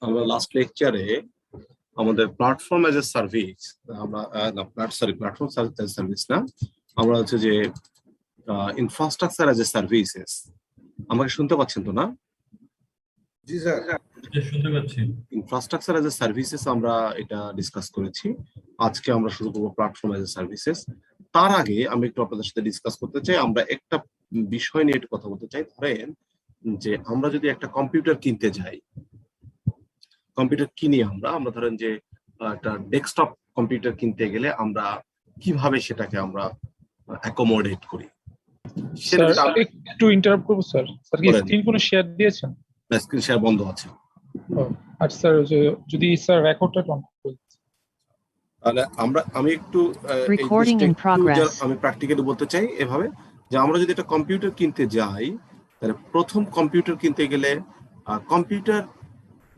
আমরা লাস্ট লেকচারে আমাদের প্ল্যাটফর্ম এজ এ সার্ভিস আমরা প্ল্যাটফর্ম সার্ভিস না, আমরা হচ্ছে যে ইনফ্রাস্ট্রাকচার এজ এ সার্ভিসেস। আমাকে শুনতে পাচ্ছেন তো না? জি স্যার, শুনতে পাচ্ছি। ইনফ্রাস্ট্রাকচার এজ এ সার্ভিসেস আমরা এটা ডিসকাস করেছি। আজকে আমরা শুরু করবো প্ল্যাটফর্ম এজ এ সার্ভিসেস। তার আগে আমি একটু আপনাদের সাথে ডিসকাস করতে চাই, আমরা একটা বিষয় নিয়ে একটু কথা বলতে চাই। ধরেন যে আমরা যদি একটা কম্পিউটার কিনতে যাই, কম্পিউটার কিনি আমরা ধরেন যে একটা ডেস্কটপ কম্পিউটার কিনতে গেলে আমরা কিভাবে সেটাকে আমরা অ্যাকোমোডেট করি। স্যার একটু ইন্টারাপ্ট করব স্যার। স্যার কি স্ক্রিন কোনো শেয়ার দিয়েছেন? না, স্ক্রিন শেয়ার বন্ধ আছে। আচ্ছা স্যার, যদি স্যার রেকর্ডটা অন করে তাহলে আমি একটু আমি প্র্যাকটিক্যালি বলতে চাই এভাবে যে আমরা যদি একটা কম্পিউটার কিনতে যাই, তাহলে প্রথম কম্পিউটার কিনতে গেলে computer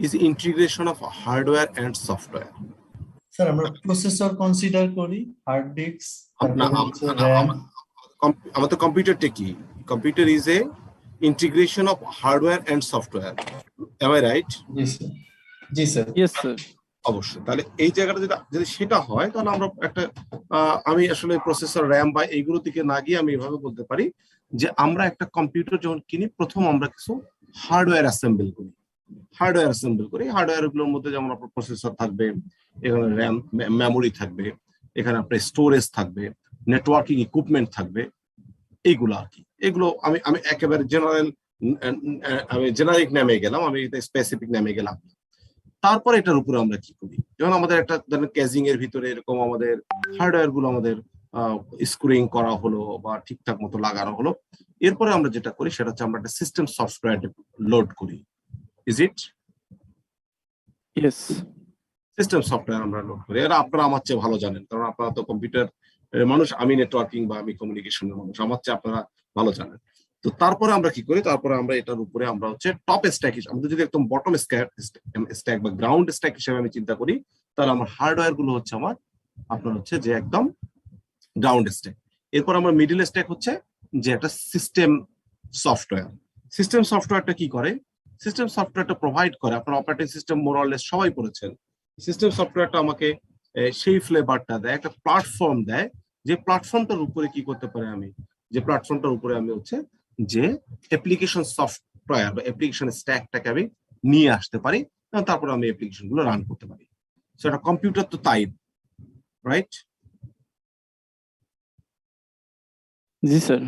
is integration of hardware and software. Sir আমরা প্রসেসর কনসিডার করি, হার্ড ডিস্ক, আমাদের কম্পিউটারটা কি? Computer is a integration of hardware and software. Am I right? G sir. G sir. Yes sir. অবশ্যই। তাহলে এই জায়গাটা যদি সেটা হয়, তাহলে আমরা একটা আমি আসলে প্রসেসর, র্যাম বা এইগুলো দিকে না গিয়ে আমি এভাবে বলতে পারি যে আমরা একটা কম্পিউটার যখন কিনি, প্রথম আমরা কিছু হার্ডওয়্যার অ্যাসেম্বল করি। হার্ডওয়্যার গুলোর মধ্যে যেমন আপনার প্রসেসর থাকবে, এখানে র্যাম, মেমোরি থাকবে, এখানে আপনার স্টোরেজ থাকবে, নেটওয়ার্কিং ইকুইপমেন্ট থাকবে, এইগুলো আর কি। এগুলো আমি একেবারে জেনারিক নামে গেলাম, আমি স্পেসিফিক নামে গেলাম। তারপরে এটার উপরে আমরা কি করি, যেমন আমাদের একটা ধরেন ক্যাজিং এর ভিতরে এরকম আমাদের হার্ডওয়্যার গুলো আমাদের স্ক্রুইং করা হলো বা ঠিকঠাক মতো লাগানো হলো। এরপরে আমরা যেটা করি সেটা হচ্ছে আমরা একটা সিস্টেম সফটওয়্যার লোড করি। Is it? Yes. System software আমরা লোড করি। এরা আপনারা আমার চেয়ে ভালো জানেন, কারণ আপনারা তো কম্পিউটার মানুষ, আমি নেটওয়ার্কিং বা আমি কমিউনিকেশনের মানুষ, আমার চেয়ে আপনারা ভালো জানেন। তো তারপরে আমরা কি করি, তারপরে আমরা এটার উপরে আমরা হচ্ছে টপ স্ট্যাক হিসেবে, আমাদের যদি একদম বটম স্ট্যাক বা গ্রাউন্ড স্ট্যাক হিসেবে আমি চিন্তা করি, তাহলে আমার হার্ডওয়্যার গুলো হচ্ছে আমার আপনার হচ্ছে যে একদম গ্রাউন্ড স্ট্যাক। এরপর আমার মিডল স্ট্যাক হচ্ছে যে একটা সিস্টেম সফটওয়্যার। সিস্টেম সফটওয়্যারটা কি করে? সিস্টেম সফটওয়্যারটা প্রোভাইড করে, আপনার অপারেটিং সিস্টেম মোরলেস সবাই পড়েছেন। সিস্টেম সফটওয়্যারটা আমাকে সেই ফ্লেভারটা দেয়, একটা প্ল্যাটফর্ম দেয়, যে প্ল্যাটফর্মটার উপরে কি করতে পারে আমি, যে প্ল্যাটফর্মটার উপরে আমি হচ্ছে যে অ্যাপ্লিকেশন সফটওয়্যার বা অ্যাপ্লিকেশন স্ট্যাকটাকে আমি নিয়ে আসতে পারি, তারপরে আমি অ্যাপ্লিকেশন গুলো রান করতে পারি। সো এটা কম্পিউটার তো তাই, রাইট? জি স্যার।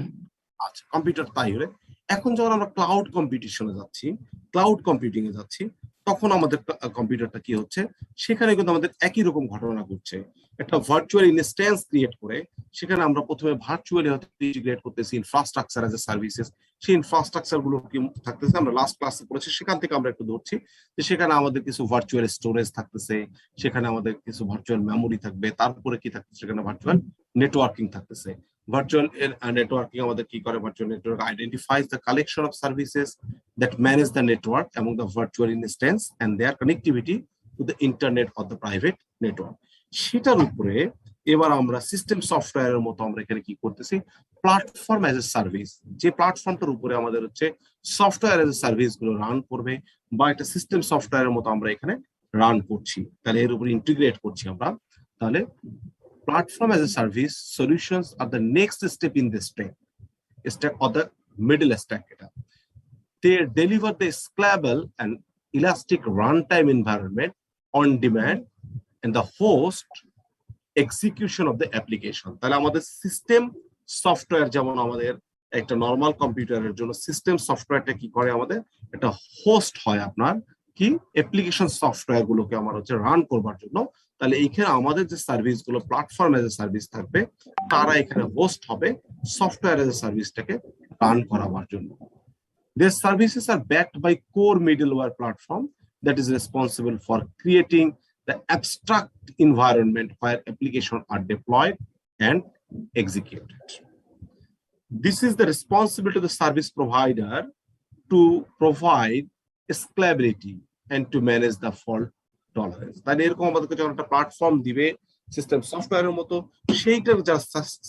আচ্ছা, কম্পিউটার তাই হলে এখন যখন আমরা ক্লাউড কম্পিটিশনে যাচ্ছি, ক্লাউড কম্পিউটিং এ যাচ্ছি, তখন আমাদের কম্পিউটারটা কি হচ্ছে, সেখানে কিন্তু আমাদের একই রকম ঘটনা ঘটছে। একটা ভার্চুয়াল ইনস্ট্যান্স ক্রিয়েট করে সেখানে আমরা প্রথমে ভার্চুয়ালি হয়তো ইন্টিগ্রেট করতেছি ইনফ্রাস্ট্রাকচার এজ এ সার্ভিসেস। সেই ইনফ্রাস্ট্রাকচার গুলো কি থাকতেছে, আমরা লাস্ট ক্লাসে পড়েছি, সেখান থেকে আমরা একটু ধরছি যে সেখানে আমাদের কিছু ভার্চুয়াল স্টোরেজ থাকতেছে, সেখানে আমাদের কিছু ভার্চুয়াল মেমোরি থাকবে, তারপরে কি থাকতেছে, সেখানে ভার্চুয়াল নেটওয়ার্কিং থাকতেছে। Virtual networking আমাদের কি করে? Virtual network identifies the collection of services that manage the network among the virtual instance and their connectivity to the internet or the private network. সেটার উপরে এবার আমরা সিস্টেম সফটওয়্যারের মতো আমরা এখানে কি করতেছি, প্ল্যাটফর্ম এজ এ সার্ভিস, যে প্ল্যাটফর্মটার উপরে আমাদের হচ্ছে সফটওয়্যার এজ এ সার্ভিস গুলো রান করবে, বা একটা সিস্টেম সফটওয়্যারের মতো আমরা এখানে রান করছি, তাহলে এর উপরে ইন্টিগ্রেট করছি আমরা। তাহলে platform as a service solutions are the next step in this stack or the middle stack. They deliver the scalable and elastic runtime environment on demand and the host execution of the application. তাহলে আমাদের system software, যেমন আমাদের একটা normal কম্পিউটারের জন্য system সফটওয়্যারটা কি করে, আমাদের একটা হোস্ট হয় আপনার কি অ্যাপ্লিকেশন সফটওয়্যার গুলোকে আমার হচ্ছে রান করবার জন্য। তাহলে এইখানে আমাদের যে সার্ভিস গুলো প্ল্যাটফর্ম এজ এ সার্ভিস থাকবে, তারা এখানে হোস্ট হবে সফটওয়্যার এজ এ সার্ভিসটাকে রান করাবার জন্য। Their services are backed by core middleware platform that is responsible for creating the abstract environment where applications are deployed and executed. This is the responsibility of the service provider to provide scalability and to manage the fault tolerance. তাহলে এরকম আমাদেরকে যখন একটা platform দিবে system সফটওয়্যারের মতো, সেইটার যারা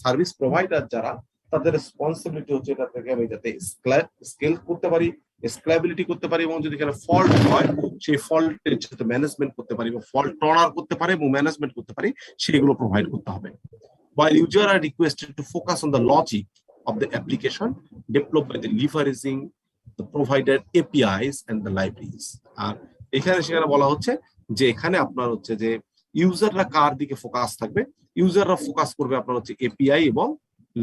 সার্ভিস প্রোভাইডার যারা, তাদের রেসপন্সিবিলিটি হচ্ছে এটা থেকে আমি যাতে স্কেল করতে পারি, স্কেলেবিলিটি করতে পারি, এবং যদি এখানে ফল্ট হয় সেই ফল্টের যাতে ম্যানেজমেন্ট করতে পারি বা ফল্ট টলার করতে পারি এবং ম্যানেজমেন্ট করতে পারি, সেগুলো প্রোভাইড করতে হবে। While users are requested to focus on the logic of the application developed by the leveraging the provider APIs and the libraries. আর এখানে সেখানে বলা হচ্ছে যে এখানে আপনার হচ্ছে যে ইউজাররা কার দিকে ফোকাস থাকবে, ইউজাররা ফোকাস করবে আপনার হচ্ছে এপিআই এবং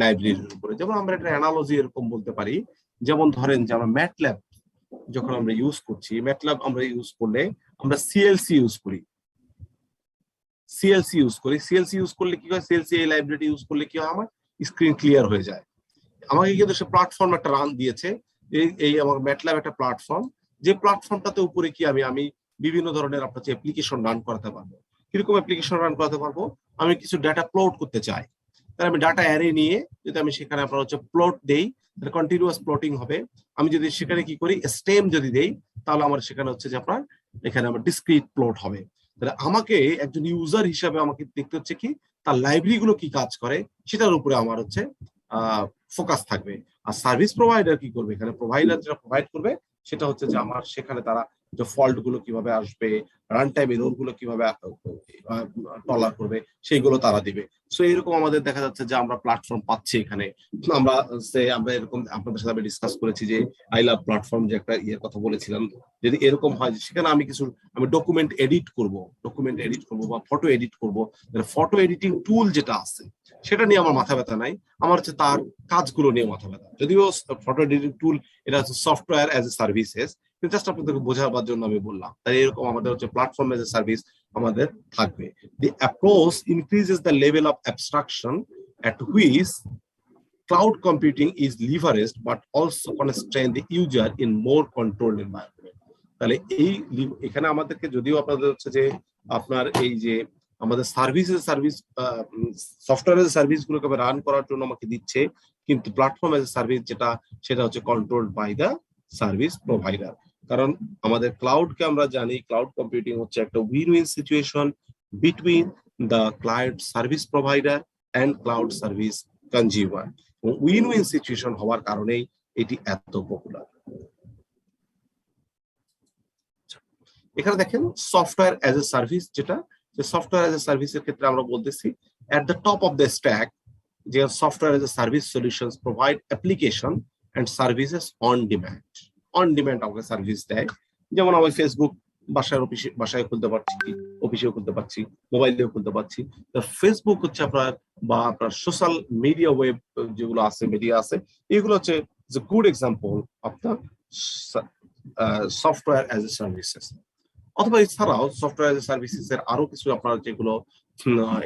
লাইব্রেরির উপরে। যেমন আমরা একটা অ্যানালজি এরকম বলতে পারি, যেমন ধরেন যে আমরা ম্যাটল্যাব যখন আমরা ইউজ করছি, ম্যাটল্যাব আমরা ইউজ করলে আমরা সিএলসি ইউজ করি, সিএলসি ইউজ করলে কি হয়, সিএলসি এই লাইব্রেরি ইউজ করলে কি হয়, আমার স্ক্রিন ক্লিয়ার হয়ে যায়। আমাকে কিন্তু সে প্ল্যাটফর্ম একটা রান দিয়েছে, এই আমার ম্যাটল্যাব একটা প্ল্যাটফর্ম, যে প্ল্যাটফর্মটাতে উপরে কি আমি বিভিন্ন ধরনের আপনার অ্যাপ্লিকেশন রান করাতে পারবো। কিরকম অ্যাপ্লিকেশন রান করাতে পারবো, আমি কিছু ডাটা প্লট করতে চাই, তাহলে আমি ডাটা অ্যারে নিয়ে যদি আমি সেখানে আপনার হচ্ছে প্লট দেই, তাহলে কন্টিনিউয়াস প্লটিং হবে। আমি যদি সেখানে কি করি, স্টেম যদি দেই, তাহলে আমার সেখানে হচ্ছে যে আপনার এখানে আমার ডিসক্রিট প্লট হবে। তাহলে আমাকে একজন ইউজার হিসাবে আমাকে দেখতে হচ্ছে কি তার লাইব্রেরি গুলো কি কাজ করে, সেটার উপরে আমার হচ্ছে ফোকাস থাকবে। আর সার্ভিস প্রোভাইডার কি করবে, এখানে প্রোভাইডার যেটা প্রোভাইড করবে সেটা হচ্ছে যে আমার সেখানে তারা যে ফল্ট গুলো কিভাবে আসবে, রান টাইম এরর গুলো কিভাবে টলার করবে, সেইগুলো তারা দিবে। সো এরকম আমাদের দেখা যাচ্ছে যে আমরা প্ল্যাটফর্ম পাচ্ছি এখানে। আমরা এরকম আপনাদের সাথে আমি ডিসকাস করেছি যে আই লাভ প্ল্যাটফর্ম যে একটা ইয়ের কথা বলেছিলাম, যদি এরকম হয় সেখানে আমি ডকুমেন্ট এডিট করব বা ফটো এডিট করব, ফটো এডিটিং টুল যেটা আছে সেটা নিয়ে আমার মাথা ব্যথা নাই, আমার হচ্ছে তার কাজগুলো নিয়ে মাথা ব্যথা। যদিও ফটো এডিটিং টুল এটা হচ্ছে সফটওয়্যার অ্যাজ এ সার্ভিসেস, জাস্ট আপনাদেরকে বোঝাবার জন্য আমি বললাম। তাই এরকম আমাদের হচ্ছে প্ল্যাটফর্ম এজ এ সার্ভিস আমাদের থাকবে। The approach increases the level of abstraction at which cloud computing is leveraged, but also constrain the user in more controlled environment. তাহলে এখানে আমাদেরকে যদিও আপনাদের হচ্ছে যে আপনার এই যে আমাদের সার্ভিস সফটওয়্যার এজ সার্ভিস গুলোকে রান করার জন্য আমাকে দিচ্ছে, কিন্তু প্ল্যাটফর্ম এজ সার্ভিস যেটা সেটা হচ্ছে controlled by the service provider. কারণ আমাদের ক্লাউডকে আমরা জানি ক্লাউড কম্পিউটিং হচ্ছে একটা win win situation between the cloud service provider and cloud service consumer. Win win situation হওয়ার কারণেই এটি এত পপুলার। এখানে দেখেন সফটওয়্যার অ্যাজ এ সার্ভিস, যেটা সফটওয়্যার অ্যাজ এ সার্ভিসের ক্ষেত্রে আমরা বলতেছি at the top of the stack যে software as a service solutions provide application and services on demand আমাকে সার্ভিস দেয়। যেমন আমি ফেসবুক বাসায় খুলতে পারছি, অফিসেও খুলতে পারছি, মোবাইলেও খুলতে পারছি। ফেসবুক হচ্ছে আপনার বা আপনার সোশ্যাল মিডিয়া ওয়েব যেগুলো আছে, মিডিয়া আছে, এগুলো হচ্ছে good example of the software as A services. অথবা এছাড়াও সফটওয়্যার এজ এ সার্ভিসেস এর আরো কিছু আপনার যেগুলো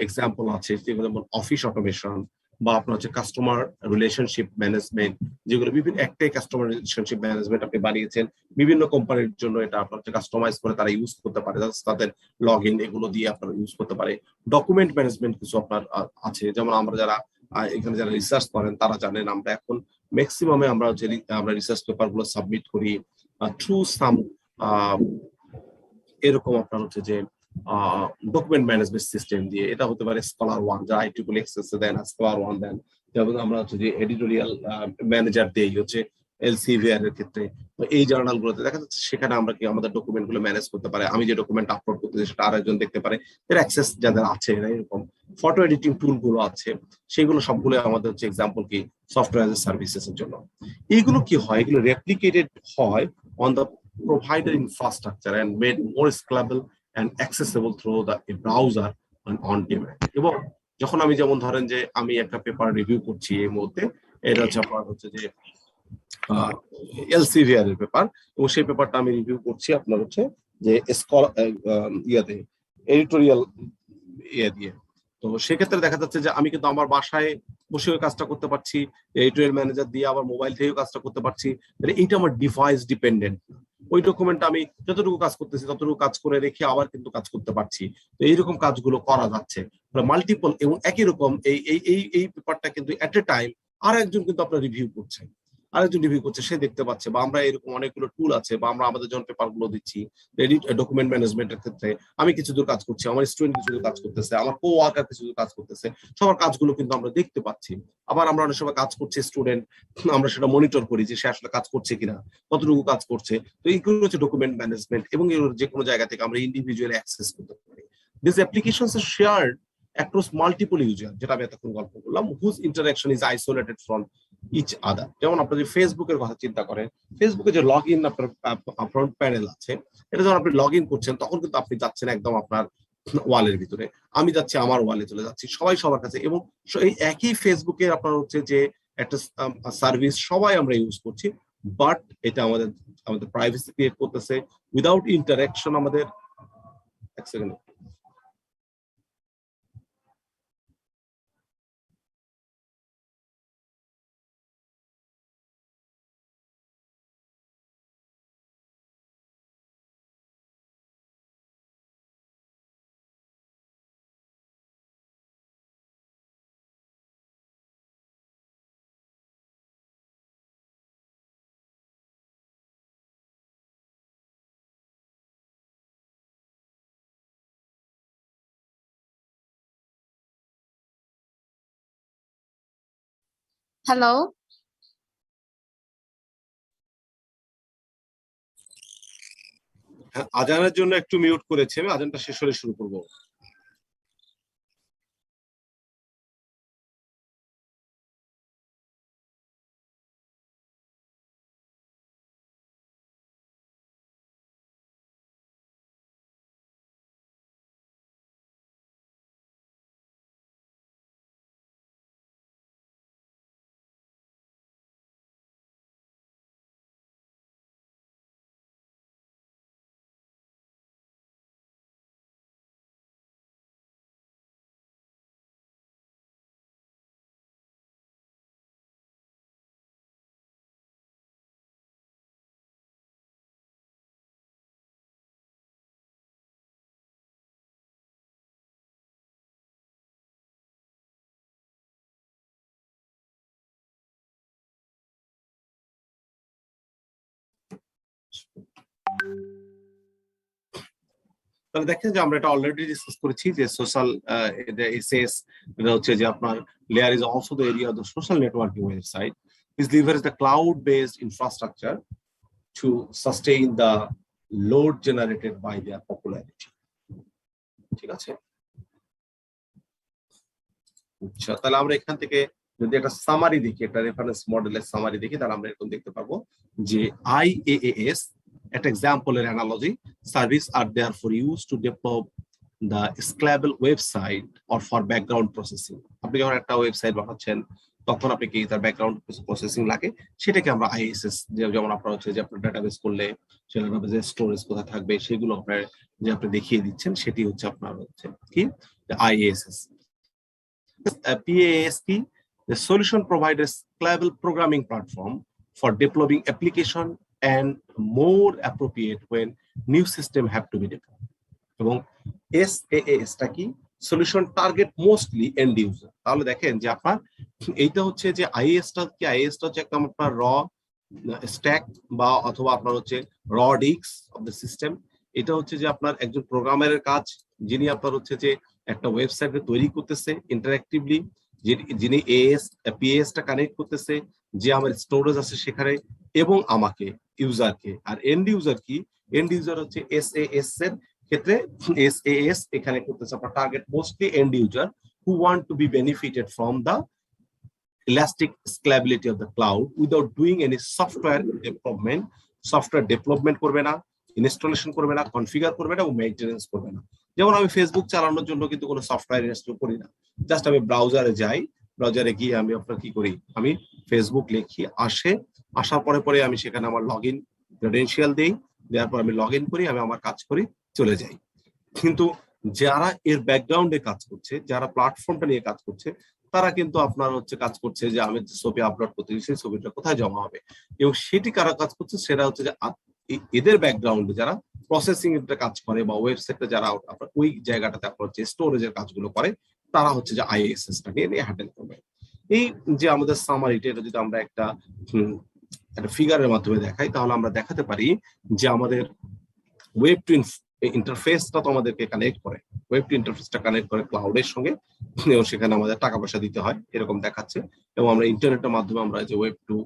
এক্সাম্পল আছে, যেগুলো যেমন অফিস অটোমেশন বা আপনার হচ্ছে কাস্টমার রিলেশনশিপ ম্যানেজমেন্ট, যেগুলো বিভিন্ন একটাই কাস্টমার রিলেশনশিপ ম্যানেজমেন্ট আপনি বানিয়েছেন বিভিন্ন কোম্পানির জন্য, এটা আপনার হচ্ছে কাস্টমাইজ করে তারা ইউজ করতে পারে, তাদের লগ ইন এগুলো দিয়ে আপনারা ইউজ করতে পারে। ডকুমেন্ট ম্যানেজমেন্ট কিছু আপনার আছে, যেমন আমরা যারা এখানে যারা রিসার্চ করেন তারা জানেন আমরা এখন ম্যাক্সিমামে আমরা রিসার্চ পেপার গুলো সাবমিট করি থ্রু সাম এরকম আপনার হচ্ছে যে ডকুমেন্ট ম্যানেজমেন্ট সিস্টেম দিয়ে। এটা হতে পারে স্কলার ওয়ান, যারা IEEE এক্সেস দেন স্কলার ওয়ান দেন, যেমন আমরা হচ্ছে যে এডিটোরিয়াল ম্যানেজার দেই হচ্ছে এলসিভিআর এর ক্ষেত্রে। তো এই জার্নাল গুলোতে দেখা যাচ্ছে সেখানে আমরা কি আমাদের ডকুমেন্ট গুলো ম্যানেজ করতে পারে, আমি যে ডকুমেন্ট আপলোড করতে চাই সেটা আরেকজন দেখতে পারে, এর অ্যাক্সেস যাদের আছে। এরকম ফটো এডিটিং টুল গুলো আছে, সেগুলো সবগুলো আমাদের হচ্ছে এক্সাম্পল কি সফটওয়্যার এজ এ সার্ভিসেস এর জন্য। এইগুলো কি হয়, এগুলো রেপ্লিকেটেড হয় on the provider infrastructure and made more scalable and accessible through the browser and on demand. এবং যখন আমি যেমন ধরেন যে আমি একটা পেপার রিভিউ করছি এই মুহূর্তে, এটা হচ্ছে আপনার হচ্ছে যে এলসিভিআর এর পেপার, এবং সেই পেপারটা আমি রিভিউ করছি আপনার হচ্ছে যে এডিটোরিয়াল দিয়ে। তো সেক্ষেত্রে দেখা যাচ্ছে যে আমি কিন্তু আমার বাসায় বসে ওই কাজটা করতে পারছি, এডিটোরিয়াল ম্যানেজার দিয়ে আবার মোবাইল থেকেও কাজটা করতে পারছি। এইটা আমার ডিভাইস ডিপেন্ডেন্ট, ওই ডকুমেন্ট আমি যতটুকু কাজ করতেছি ততটুকু কাজ করে রেখে আবার কিন্তু কাজ করতে পারছি। তো এইরকম কাজগুলো করা যাচ্ছে মাল্টিপল, এবং একই রকম এই পেপারটা কিন্তু এট এ টাইম আর একজন কিন্তু আপনার রিভিউ করছেন। আরেকজন রিভিউ করছে, সে দেখতে পাচ্ছে, বা আমরা এরকম অনেকগুলো টুল আছে, বা আমরা আমাদের যখন পেপার গুলো দিচ্ছি এডিট ডকুমেন্ট ম্যানেজমেন্টের ক্ষেত্রে আমি কিছু দূর কাজ করছি, আমার স্টুডেন্ট কিছু দূর কাজ করতেছে, আমার কো ওয়ার্কার কিছু দূর কাজ করতেছে, সবার কাজগুলো কিন্তু আমরা দেখতে পাচ্ছি। আবার আমরা অনেক সময় কাজ করছি স্টুডেন্ট, আমরা সেটা মনিটর করি যে সে আসলে কাজ করছে কিনা, কতটুকু কাজ করছে। তো এইগুলো হচ্ছে ডকুমেন্ট ম্যানেজমেন্ট, এবং এগুলো যে কোনো জায়গা থেকে আমরা ইন্ডিভিজুয়ালি অ্যাক্সেস করতে পারি। This applications R shared across multiple user, যেটা আমি এতক্ষণ গল্প করলাম, whose interaction is isolated from each other। যেমন আপনি যদি ফেসবুকের কথা চিন্তা করেন, ফেসবুকে যে লগ ইন আপনার ফ্রন্ট প্যানেল আছে, এটা যখন আপনি লগ ইন করছেন তখন কিন্তু আপনি যাচ্ছেন একদম আপনার ওয়ালের ভিতরে, আমি যাচ্ছি আমার ওয়ালে চলে যাচ্ছি, সবাই সবার কাছে, এবং এই একই ফেসবুকের আপনার হচ্ছে যে একটা সার্ভিস সবাই আমরা ইউজ করছি, বাট এটা আমাদের আমাদের প্রাইভেসি ক্রিয়েট করতেছে উইদাউট ইন্টারাকশন। আমাদের এক সেকেন্ড, হ্যালো। আজানের জন্য একটু মিউট করেছি, আমি আজানটা শেষ হলে শুরু করবো। তাহলে দেখেন যে আমরা এটা অলরেডি ডিসকাস করেছি যে সোশ্যাল এসএস, এটা হচ্ছে যে আপনার layer is also the area of the social networking website is leverage the cloud based infrastructure to sustain the load generated by their popularity. ঠিক আছে, আচ্ছা, তাহলে আমরা এখান থেকে যদি একটা সামারি দেখি, একটা রেফারেন্স মডেলের সামারি দেখি, তাহলে আমরা এরকম দেখতে পাবো যে IaaS, একটা এক্সাম্পলের অ্যানালজি, সার্ভিস আর their for use to develop the scalable website or for background processing. আপনি যখন একটা ওয়েবসাইট বানাচ্ছেন তখন আপনি কি তার ব্যাকগ্রাউন্ড প্রসেসিং লাগে, সেটাকে আমরা IaaS, যেমন আপনার হচ্ছে যে আপনার ডাটাবেস করলে সেই ডাটাবেসের স্টোরেজ কোথায় থাকবে সেগুলো আপনার যে আপনি দেখিয়ে দিচ্ছেন, সেটি হচ্ছে আপনার হচ্ছে কি IaaS। PaaS কি? The solution provides a scalable programming platform for developing application and more appropriate when new system have to be developed. এবং SaaS টা কি? Solution target mostly end user। তাহলে দেখেন যে আপনার এইটা হচ্ছে যে IaaS টা কি? IaaS টা হচ্ছে একটা আপনার র স্ট্যাক বা অথবা আপনার হচ্ছে র ডিস্ক অফ দ্য সিস্টেম। এটা হচ্ছে যে আপনার একজন প্রোগ্রামারের কাজ, যিনি আপনার হচ্ছে যে একটা ওয়েবসাইট তৈরি করতেছে ইন্টারঅ্যাক্টিভলি, যিনি PaaS টা কানেক্ট করতেছে, যে আমার স্টোরেজ আছে সেখানে, এবং আমাকে ইউজারকে। আর এন্ড ইউজার কি? এন্ড ইউজার হচ্ছে SaaS এর ক্ষেত্রে SaaS এখানে করতেছে আপনার target mostly and user who want to B benefited from the elastic scalability of the cloud without doing any software development। Software development করবে না, ইনস্টলেশন করবে না, কনফিগার করবে না এবং মেইনটেনেন্স করবে না। যেমন আমি ফেসবুক চালানোর জন্য কিন্তু কোনো সফটওয়্যার ইনস্টল করি না, জাস্ট আমি ব্রাউজারে যাই, ব্রাউজারে গিয়ে আমি আপনার কি করি, আমি ফেসবুক লিখি, আসার পরে আমি সেখানে আমার লগ ইন ক্রেডেনশিয়াল দিই, দেওয়ার পর আমি লগ ইন করি, আমি আমার কাজ করি, চলে যাই। কিন্তু যারা এর ব্যাকগ্রাউন্ডে কাজ করছে, যারা প্ল্যাটফর্মটা নিয়ে কাজ করছে, তারা কিন্তু আপনার হচ্ছে কাজ করছে যে আমি ছবি আপলোড করতে সেই ছবিটা কোথায় জমা হবে, এবং সেটি কারা কাজ করছে, সেটা হচ্ছে যে এদের ব্যাকগ্রাউন্ডে যারা প্রসেসিং এর কাজ করে বা ওয়েবসাইটে যারা আপনার ওই জায়গাটাতে আপনার হচ্ছে স্টোরেজের কাজগুলো করে, তারা হচ্ছে যে IaaS টাকে নিয়ে হ্যান্ডেল করবে। এই যে আমাদের সামারিটা, এটা যদি আমরা একটা একটা ফিগারের মাধ্যমে দেখাই, তাহলে আমরা দেখাতে পারি যে আমাদের ওয়েব টু ইন্টারফেসটা তো আমাদেরকে কানেক্ট করে, ওয়েব টু ইন্টারফেসটা কানেক্ট করে ক্লাউডের সঙ্গে, এবং সেখানে আমাদের টাকা পয়সা দিতে হয় এরকম দেখাচ্ছে। এবং আমরা ইন্টারনেটের মাধ্যমে আমরা যে ওয়েব টু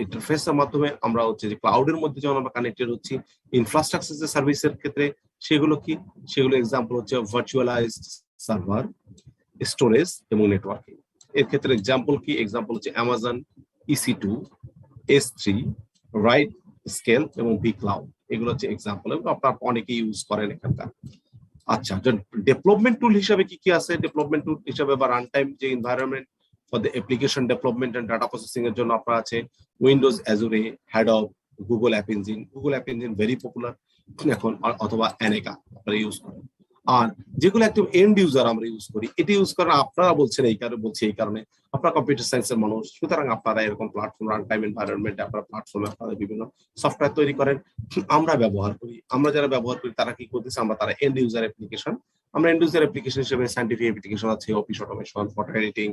ইন্টারফেসের মাধ্যমে আমরা হচ্ছে যে ক্লাউডের মধ্যে যখন আমরা কানেক্টেড হচ্ছি ইনফ্রাস্ট্রাকচার যে সার্ভিসের ক্ষেত্রে, সেগুলো কি, সেগুলো এক্সাম্পল হচ্ছে ভার্চুয়ালাইজড সার্ভার, স্টোরেজ এবং নেটওয়ার্কিং। এর ক্ষেত্রে এক্সাম্পল কি, এক্সাম্পল হচ্ছে Amazon EC2, S3, right scale এবং বি ক্লাউড, এগুলো হচ্ছে এক্সাম্পল, এবং আপনারা অনেকেই ইউজ করেন এখানকার। আচ্ছা, ডেভেলপমেন্ট টুল হিসাবে কি কি আছে? ডেভেলপমেন্ট টুল হিসাবে বা রান টাইম যে environment for the application development and data processing এর জন্য আপনার আছে Windows Azure, Hadoop, Google App Engine. Google App Engine very popular এখন, অথবা অ্যানেকা আপনারা ইউজ করেন। আর যেগুলো একদম এন্ড ইউজার আমরা ইউজ করি, এটি ইউজ করেন আপনারা বলছেন এই কারণে, বলছি এই কারণে আপনারা কম্পিউটার সায়েন্সের মানুষ, সুতরাং আপনারা এরকম প্ল্যাটফর্ম রান টাইম এনভায়রনমেন্ট আপনারা প্ল্যাটফর্মে আপনারা বিভিন্ন সফটওয়্যার তৈরি করেন, আমরা ব্যবহার করি। আমরা যারা ব্যবহার করি তারা কি করতেছে, আমরা তারা এন্ড ইউজার অ্যাপ্লিকেশন, আমরা এন্ড ইউজার অ্যাপ্লিকেশন হিসেবে সায়েন্টিফিক অ্যাপ্লিকেশন আছে, office automation, photo editing,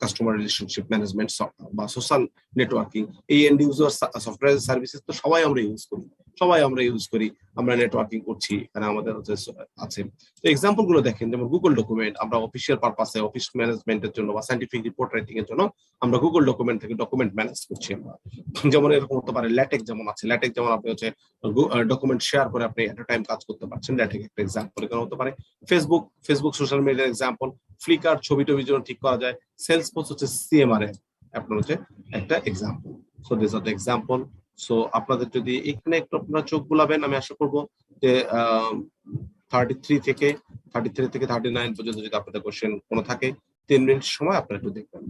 customer relationship management বা সোশ্যাল নেটওয়ার্কিং, এই এন্ড ইউজার সফটওয়্যার সার্ভিসেস তো সবাই আমরা ইউজ করি, আমরা নেটওয়ার্কিং করছি, এখানে আমাদের আছে। তো এক্সাম্পল গুলো দেখেন, যেমন গুগল ডকুমেন্ট, আমরা অফিসিয়াল পারপাসে অফিস ম্যানেজমেন্টের জন্য বা সায়েন্টিফিক রিপোর্ট রাইটিং এর জন্য আমরা গুগল ডকুমেন্ট থেকে ডকুমেন্ট ম্যানেজ করছি আমরা। যেমন এরকম হতে পারে ল্যাটেক্স, যেমন আছে ল্যাটেক্স, যেমন আপনি হচ্ছে ডকুমেন্ট শেয়ার করে আপনি এট এ টাইম কাজ করতে পারছেন, ল্যাটেক্স একটা এক্সাম্পল। এখানে হতে পারে ফেসবুক সোশ্যাল মিডিয়ার এক্সাম্পল, ফ্লিকার ছবি টবির জন্য ঠিক করা যায়, সেলসফোর্স হচ্ছে CMR আপনার হচ্ছে একটা example. So this are the example. So আপনাদের যদি এখানে একটু আপনারা চোখ বুলাবেন, আমি আশা করবো যে 33 থেকে 39 পর্যন্ত যদি আপনাদের কোশ্চেন কোনো থাকে, 3 মিনিট সময় আপনারা একটু দেখবেন।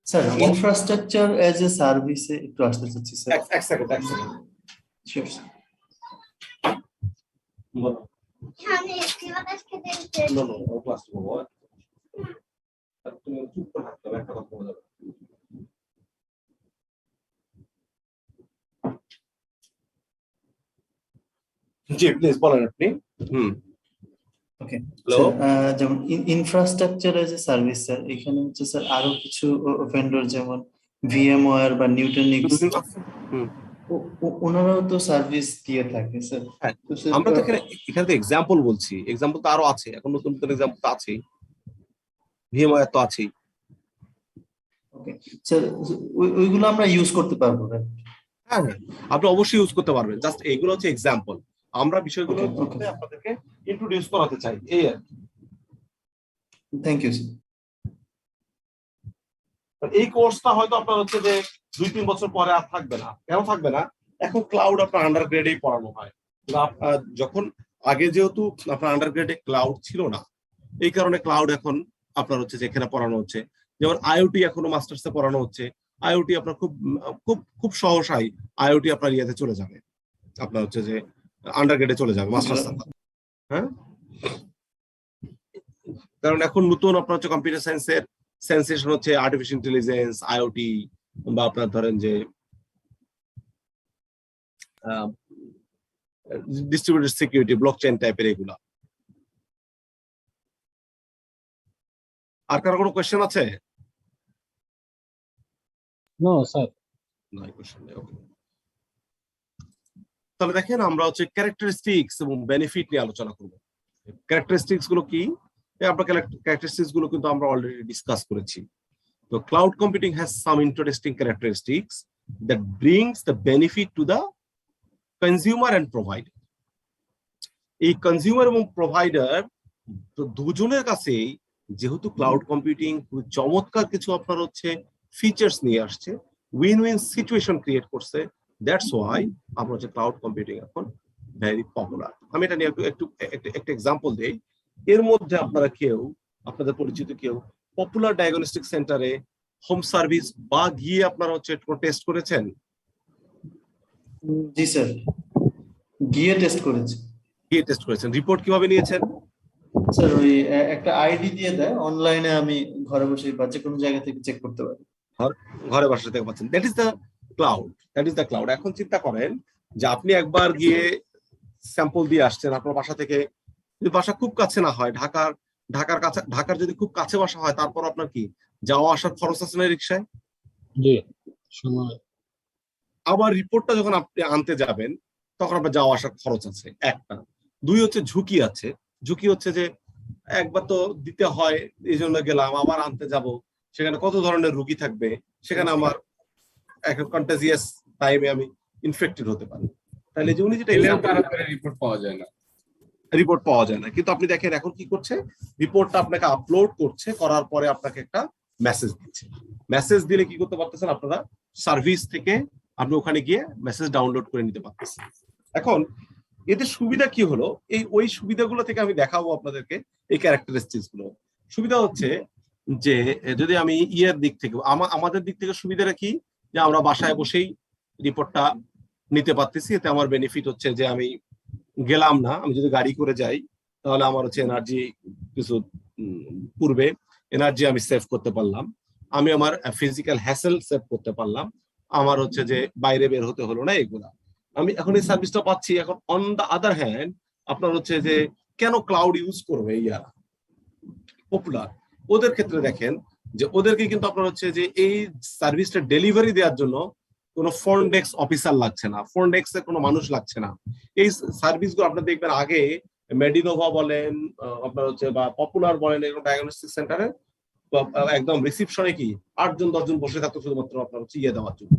স্যার ইনফ্রাস্ট্রাকচার এজ এ সার্ভিসে একটু আসতে চাচ্ছি স্যার। এক second sure sir. G please বলেন আপনি। ওকে স্যার, যেমন infrastructure as a service sir, এখানে হচ্ছে স্যার আরো কিছু ভেন্ডর যেমন VMware বা নিউটনিক্স, ওনারাও তো সার্ভিস দিয়ে থাকে স্যার। আমরা তো এখানে তো এক্সাম্পল বলছি, এক্সাম্পল তো আরো আছে, এখন নতুন নতুন এক্সাম্পল তো আছেই, VMware তো আছেই। ওকে স্যার, ওইগুলো আমরা ইউজ করতে পারবো? হ্যাঁ, আপনি অবশ্যই ইউজ করতে পারবেন, জাস্ট এগুলো হচ্ছে এক্সাম্পল, আমরা বিষয়গুলো আপনাদেরকে ইন্ট্রোডিউস করাতে চাই, এই আর কি। Thank you sir. এই কোর্সটা হয়তো আপনার হচ্ছে যে 2-3 বছর পরে আর থাকবে না। কেন থাকবে না? এখন ক্লাউড আপনার আন্ডার গ্রেডেই পড়ানো হয়, যখন আগে যেহেতু আপনার আন্ডার গ্রেডে ক্লাউড ছিল না, এই কারণে ক্লাউড এখন আপনার হচ্ছে যেখানে পড়ানো হচ্ছে, যেমন IoT এখনো মাস্টার্সে পড়ানো হচ্ছে, IoT আপনার খুব খুব খুব সহসাই IoT আপনার ইয়েতে চলে যাবে, আপনার হচ্ছে যে আন্ডার গ্রেডে চলে যাবে মাস্টার্স। হ্যাঁ, কারণ এখন নতুন আপনার হচ্ছে কম্পিউটার সায়েন্সের সেন্সেশন হচ্ছে আর্টিফিশিয়াল ইন্টেলিজেন্স, IoT, বা আপনার ধরেন যে ডিস্ট্রিবিউটেড সিকিউরিটি, ব্লকচেইন টাইপের এগুলা। আর কারো কোনো কোয়েশ্চেন আছে? No sir. নাই কোয়েশ্চেন নেই, ওকে। তাহলে দেখেন আমরা হচ্ছে ক্যারেক্টারিস্টিক্স এবং বেনিফিট নিয়ে আলোচনা করব। ক্যারেক্টারিস্টিক্স গুলো কি? আপনার ক্যারেক্টারিস্টিক্স গুলো কিন্তু আমরা অলরেডি ডিসকাস করেছি। তো cloud computing has some interesting characteristics that brings the benefit to the consumer and provider. এই কনজিউমার এবং প্রোভাইডার দুজনের কাছেই যেহেতু ক্লাউড কম্পিউটিং খুব চমৎকার কিছু আপনার হচ্ছে ফিচার্স নিয়ে আসছে, উইন উইন সিচুয়েশন ক্রিয়েট করছে, দ্যাটস ওয়াই আপনার হচ্ছে ক্লাউড কম্পিউটিং এখন ভেরি পপুলার। আমি এটা নিয়ে একটা এক্সাম্পল দেই। এর মধ্যে আপনারা কেউ, আপনাদের পরিচিত কেউ পপুলার ডায়াগনস্টিক সেন্টারে হোম সার্ভিস বা গিয়ে আপনারা হচ্ছে টেস্ট করেছেন? জি স্যার, গিয়ে টেস্ট করেছি। গিয়ে টেস্ট করেছেন, রিপোর্ট কিভাবে নিয়েছেন? স্যার ওই একটা আইডি দিয়ে দেয়, অনলাইনে আমি ঘরে বসে বা যে কোনো জায়গা থেকে চেক করতে পারি। ঘরে বসে থেকে পাচ্ছেন, that is the cloud, that is the cloud. এখন চিন্তা করেন যে আপনি একবার গিয়ে স্যাম্পল দিয়ে আসছেন আপনার বাসা থেকে, যদি বাসা খুব কাছে না হয়, ঢাকার কাছে, ঢাকার যদি খুব কাছে বাসা হয়, তারপর আপনার কি যাওয়া আসার খরচ আছে না রিক্সায়? জি, সময়। আবার রিপোর্টটা যখন আপনি আনতে যাবেন তখন আপনার যাওয়া আসার খরচ আছে একটা। দুই হচ্ছে ঝুঁকি আছে। ঝুঁকি হচ্ছে যে একবার তো দিতে হয়, এই জন্য গেলাম, আবার আনতে যাব, সেখানে কত ধরনের রোগী থাকবে, সেখানে আমার একটা কন্টাজিয়াস টাইমে আমি ইনফেক্টেড হতে পারি। তাহলে যে উনি যেটা তাড়াতাড়ি রিপোর্ট পাওয়া যায় না, রিপোর্ট পাওয়া যায় না, কিন্তু আপনি দেখেন এখন কি করছে, রিপোর্টটা আপনাকে আপলোড করছে, করার পরে আপনাকে একটা মেসেজ দিচ্ছে। মেসেজ দিলে কি করতে পারতেছেন আপনারা, সার্ভিস থেকে আপনি ওখানে গিয়ে মেসেজ ডাউনলোড করে নিতে পারতেছেন। এখন এতে সুবিধা কি হলো, ওই সুবিধাগুলো থেকে আমি দেখাবো আপনাদেরকে এই ক্যারেক্টারিস্টিক্স গুলো। সুবিধা হচ্ছে যে যদি আমি ইয়ের দিক থেকে, আমাদের দিক থেকে সুবিধাটা কি, যে আমরা বাসায় বসেই রিপোর্টটা নিতে পারতেছি। এতে আমার বেনিফিট হচ্ছে যে আমি গেলাম না, আমি যদি গাড়ি করে যাই তাহলে আমার হচ্ছে এনার্জি কিছু পূর্বে এনার্জি আমি সেভ করতে পারলাম, আমি আমার ফিজিক্যাল হ্যাসেল সেভ করতে পারলাম, আমার হচ্ছে যে বাইরে বের হতে হলো না, এগুলা আমি এখন এই সার্ভিসটা পাচ্ছি। এখন অন দা আদার হ্যান্ড আপনার হচ্ছে যে কেন ক্লাউড ইউজ করবে ইয়ারা পপুলার, ওদের ক্ষেত্রে দেখেন যে ওদেরকে কিন্তু আপনার হচ্ছে যে এই সার্ভিসটা ডেলিভারি দেওয়ার জন্য কোনো ফ্রন্ট ডেস্ক অফিসার লাগছে না, ফ্রন্ট ডেস্কের কোনো মানুষ লাগছে না। এই সার্ভিসগুলো আপনার দেখবেন আগে মেডিনোভা বলেন, আপনার হচ্ছে বা পপুলার বলেন, এরকম ডায়াগনস্টিক সেন্টারে একদম রিসিপশনে কি 8 জন 10 জন বসে থাকতো শুধুমাত্র আপনার হচ্ছে ইয়ে দেওয়ার জন্য,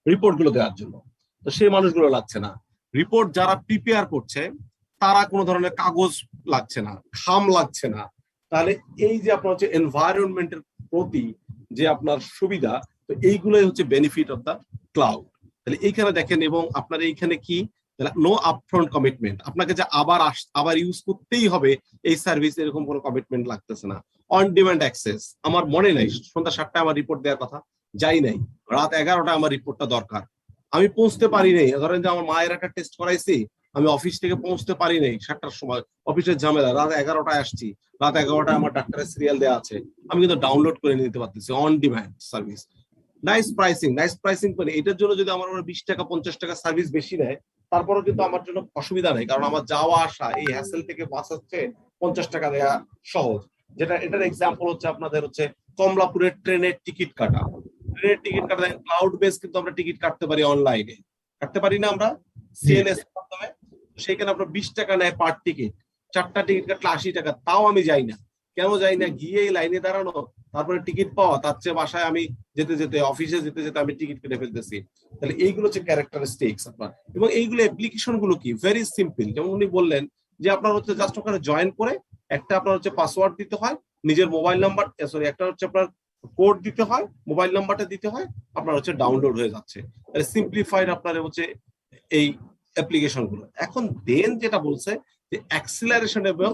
রিপোর্ট গুলো দেওয়ার জন্য। তো সেই মানুষগুলো লাগছে না। রিপোর্ট যারা প্রিপেয়ার করছে তারা কোনো ধরনের কাগজ লাগছে না, খাম লাগছে না। তাহলে এই যে আপনার হচ্ছে এনভায়রনমেন্টের প্রতি যে আপনার সুবিধা, তো এইগুলোই হচ্ছে বেনিফিট অফ দা ক্লাউড। তাহলে এইখানে দেখেন, এবং আপনার এইখানে কি, নো আপফ্রন্ট কমিটমেন্ট, আপনাকে যে আবার ইউজ করতেই হবে এই সার্ভিস, এরকম কোনো কমিটমেন্ট লাগতেছে না। অন ডিমান্ড অ্যাক্সেস, আমার মনে নাই সন্ধ্যা 7টায় আমার রিপোর্ট দেওয়ার কথা, যাই নাই, রাত 11টায় আমার রিপোর্টটা দরকার, আমি পৌঁছতে পারি নাই। ধরেন যে আমার মায়ের একটা টেস্ট করাইছি, আমি অফিস থেকে পৌঁছতে পারি নাই 7টার সময়, অফিসের ঝামেলা, রাত 11টায় আসছি, রাত 11টায় আমার ডাক্তারের সিরিয়াল দেওয়া আছে, আমি কিন্তু ডাউনলোড করে নিতে পারতেছি। On demand service, nice pricing, nice pricing করে এটার জন্য যদি আমার 20 টাকা 50 টাকা সার্ভিস বেশি নেয়, তারপরেও কিন্তু আমার জন্য অসুবিধা নেই, কারণ আমার যাওয়া আসা এই হ্যাসেল থেকে বাঁচাচ্ছে 50 টাকা দেওয়া সহজ। যেটা এটার এক্সাম্পল হচ্ছে আপনাদের হচ্ছে কমলাপুরের ট্রেনের টিকিট কাটা। ট্রেনের টিকিট কাটা ক্লাউড বেস, কিন্তু আমরা টিকিট কাটতে পারি অনলাইনে, কাটতে পারি না আমরা সিএনএস এর মাধ্যমে। সেখানে আপনার 20 টাকা নেয় পার টিকিট, 4টা টিকিট কাটলে 80 টাকা, তাও আমি যাই না। কেন যাই না, গিয়ে লাইনে দাঁড়ানো, তারপরে টিকিট পাওয়া, তার চেয়ে বাসায় আমি যেতে যেতে, অফিসে যেতে যেতে আমি টিকিট কেটে ফেলতেছি। তাহলে এইগুলো হচ্ছে ক্যারেক্টারিস্টিক্স আপনার। এবং এইগুলো অ্যাপ্লিকেশন গুলো কি ভেরি সিম্পল, যেমন উনি বললেন যে আপনার হচ্ছে জাস্ট ওখানে জয়েন করে একটা আপনার হচ্ছে পাসওয়ার্ড দিতে হয়, নিজের মোবাইল নাম্বার, সরি একটা হচ্ছে আপনার কোড দিতে হয়, মোবাইল নাম্বারটা দিতে হয়, আপনার হচ্ছে ডাউনলোড হয়ে যাচ্ছে। তাহলে সিম্পলিফাইড আপনার হচ্ছে এই অ্যাপ্লিকেশন গুলো। এখন দেন যেটা বলছে যে অ্যাক্সিলারেশন এবং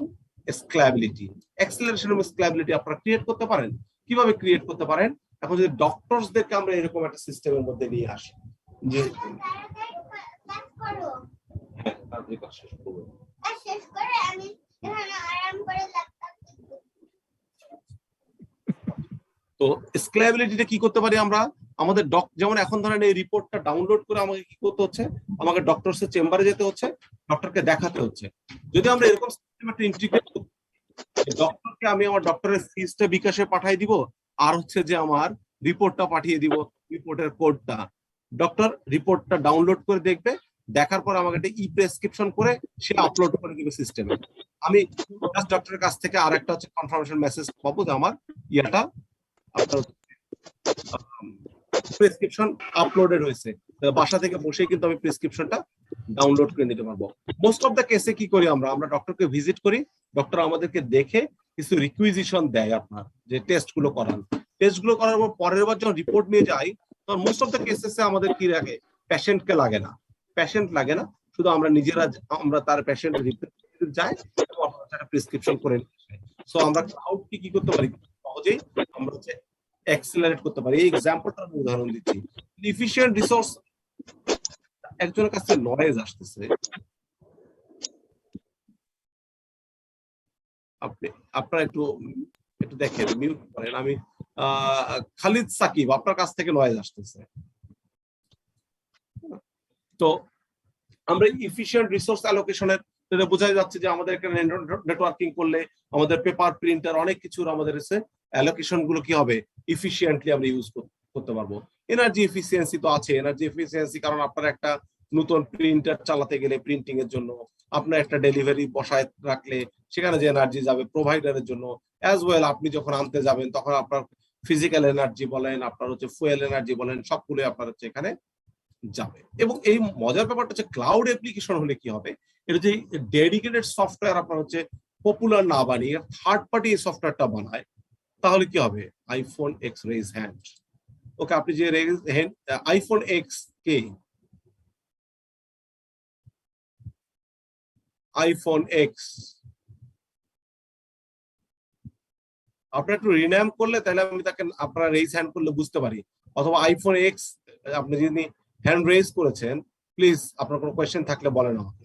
স্ক্যালেবিলিটি, অ্যাক্সিলারেশন এবং স্ক্যালেবিলিটি আপনারা ক্রিয়েট করতে পারেন। কিভাবে ক্রিয়েট করতে পারেন? এখন যদি ডক্টরসদেরকে আমরা এরকম একটা সিস্টেমের মধ্যে নিয়ে আসি যে তো স্ক্যালেবিলিটিটা কি করতে পারি আমরা, আমাদের যেমন এখন ধরেন এই রিপোর্টটা ডাউনলোড করে আমাকে কি করতে হচ্ছে, আমাকে ডক্টরসের চেম্বারে যেতে হচ্ছে, ডক্টরকে দেখাতে হচ্ছে। যদি আমরা এরকম সিস্টেম একটা ইন্টিগ্রেট করি, ডক্টরকে আমি আমার ডক্টরের ফিসটা বিকাশে পাঠিয়ে দিব, আর হচ্ছে যে আমার রিপোর্টটা পাঠিয়ে দিব, রিপোর্টের কোডটা, ডক্টর রিপোর্টটা ডাউনলোড করে দেখবে, দেখার পর আমাকে একটা প্রেসক্রিপশন করে সে আপলোড করে দিবে সিস্টেমে। আমি জাস্ট ডক্টরের কাছ থেকে আরেকটা হচ্ছে কনফার্মেশন মেসেজ পাবো যে আমার ইয়াটা আপনার প্রেসক্রিপশন আপলোডেড হয়েছে, বাসা থেকে বসে কিন্তু আমি প্রেসক্রিপশনটা ডাউনলোড করে নিতে পারবো। মোস্ট অফ দ্য কেসে কি করি আমরা ডক্টরকে ভিজিট করি, ডক্টর আমাদেরকে দেখে কিছু রিকুইজিশন দেয়, আপনার যে টেস্ট গুলো করার পর পরের বার যখন রিপোর্ট নিয়ে যাই, তখন মোস্ট অফ দ্য কেসেসে আমাদের কি লাগে, পেশেন্টকে লাগে না, পেশেন্ট লাগে না, শুধু আমরা নিজেরা আমরা তার পেশেন্ট রিপ্রেজেন্টেটিভ যাই এবং একটা প্রেসক্রিপশন করে নিয়ে আসি। সো আমরা ক্লাউড কি করতে পারি, সহজেই আমরা হচ্ছে অ্যাক্সিলারেট করতে পারি। এই এক্সাম্পলটা আমি উদাহরণ দিচ্ছি। এফিশিয়েন্ট রিসোর্স, একজনের কাছে নয়েজ আসতেছে, আপনি আপনারা একটু একটু দেখেন, মিউট করেন। আমি খালিদ সাকিব, আপনার কাছ থেকে নয়েজ আসতেছে। তো আমরা ইফিশিয়েন্ট রিসোর্স অ্যালোকেশনের বোঝাই যাচ্ছে যে আমাদের এখানে নেটওয়ার্কিং করলে আমাদের পেপার, প্রিন্টার, অনেক কিছুর আমাদের এসে অ্যালোকেশন গুলো কি হবে, ইফিশিয়েন্টলি আমরা ইউজ করতে পারবো। এনার্জি এফিসিয়েন্সি তো আছে, এনার্জি এফিসিয়েন্সি কারণ আপনার একটা নতুন প্রিন্টার চালাতে গেলে প্রিন্টিং এর জন্য আপনার একটা ডেলিভারি বসায় রাখলে সেখানে যে এনার্জি যাবে প্রোভাইডারের জন্য, অ্যাজ ওয়েল আপনি যখন আনতে যাবেন তখন আপনার ফিজিক্যাল এনার্জি বলেন, আপনার হচ্ছে ফুয়েল এনার্জি বলেন, সবগুলো আপনার হচ্ছে এখানে যাবে। এবং এই মজার ব্যাপারটা হচ্ছে ক্লাউড অ্যাপ্লিকেশন হলে কি হবে, এটা যে ডেডিকেটেড সফটওয়্যার আপনার হচ্ছে পপুলার না বানিয়ে থার্ড পার্টি এই সফটওয়্যারটা বানায়, তাহলে কি হবে, আইফোন এক্স রেজ হ্যান্ড। ওকে, আপনি যে আইফোন এক্স কে, আইফোন এক্স আপনার একটু রিনাম করলে তাহলে আমি তাকে আপনারা রেজ হ্যান্ড করলে বুঝতে পারি, অথবা আইফোন এক্স আপনি যদি হ্যান্ড রেজ করেছেন, প্লিজ আপনার কোনো কোয়েশ্চেন থাকলে বলেন আমাকে।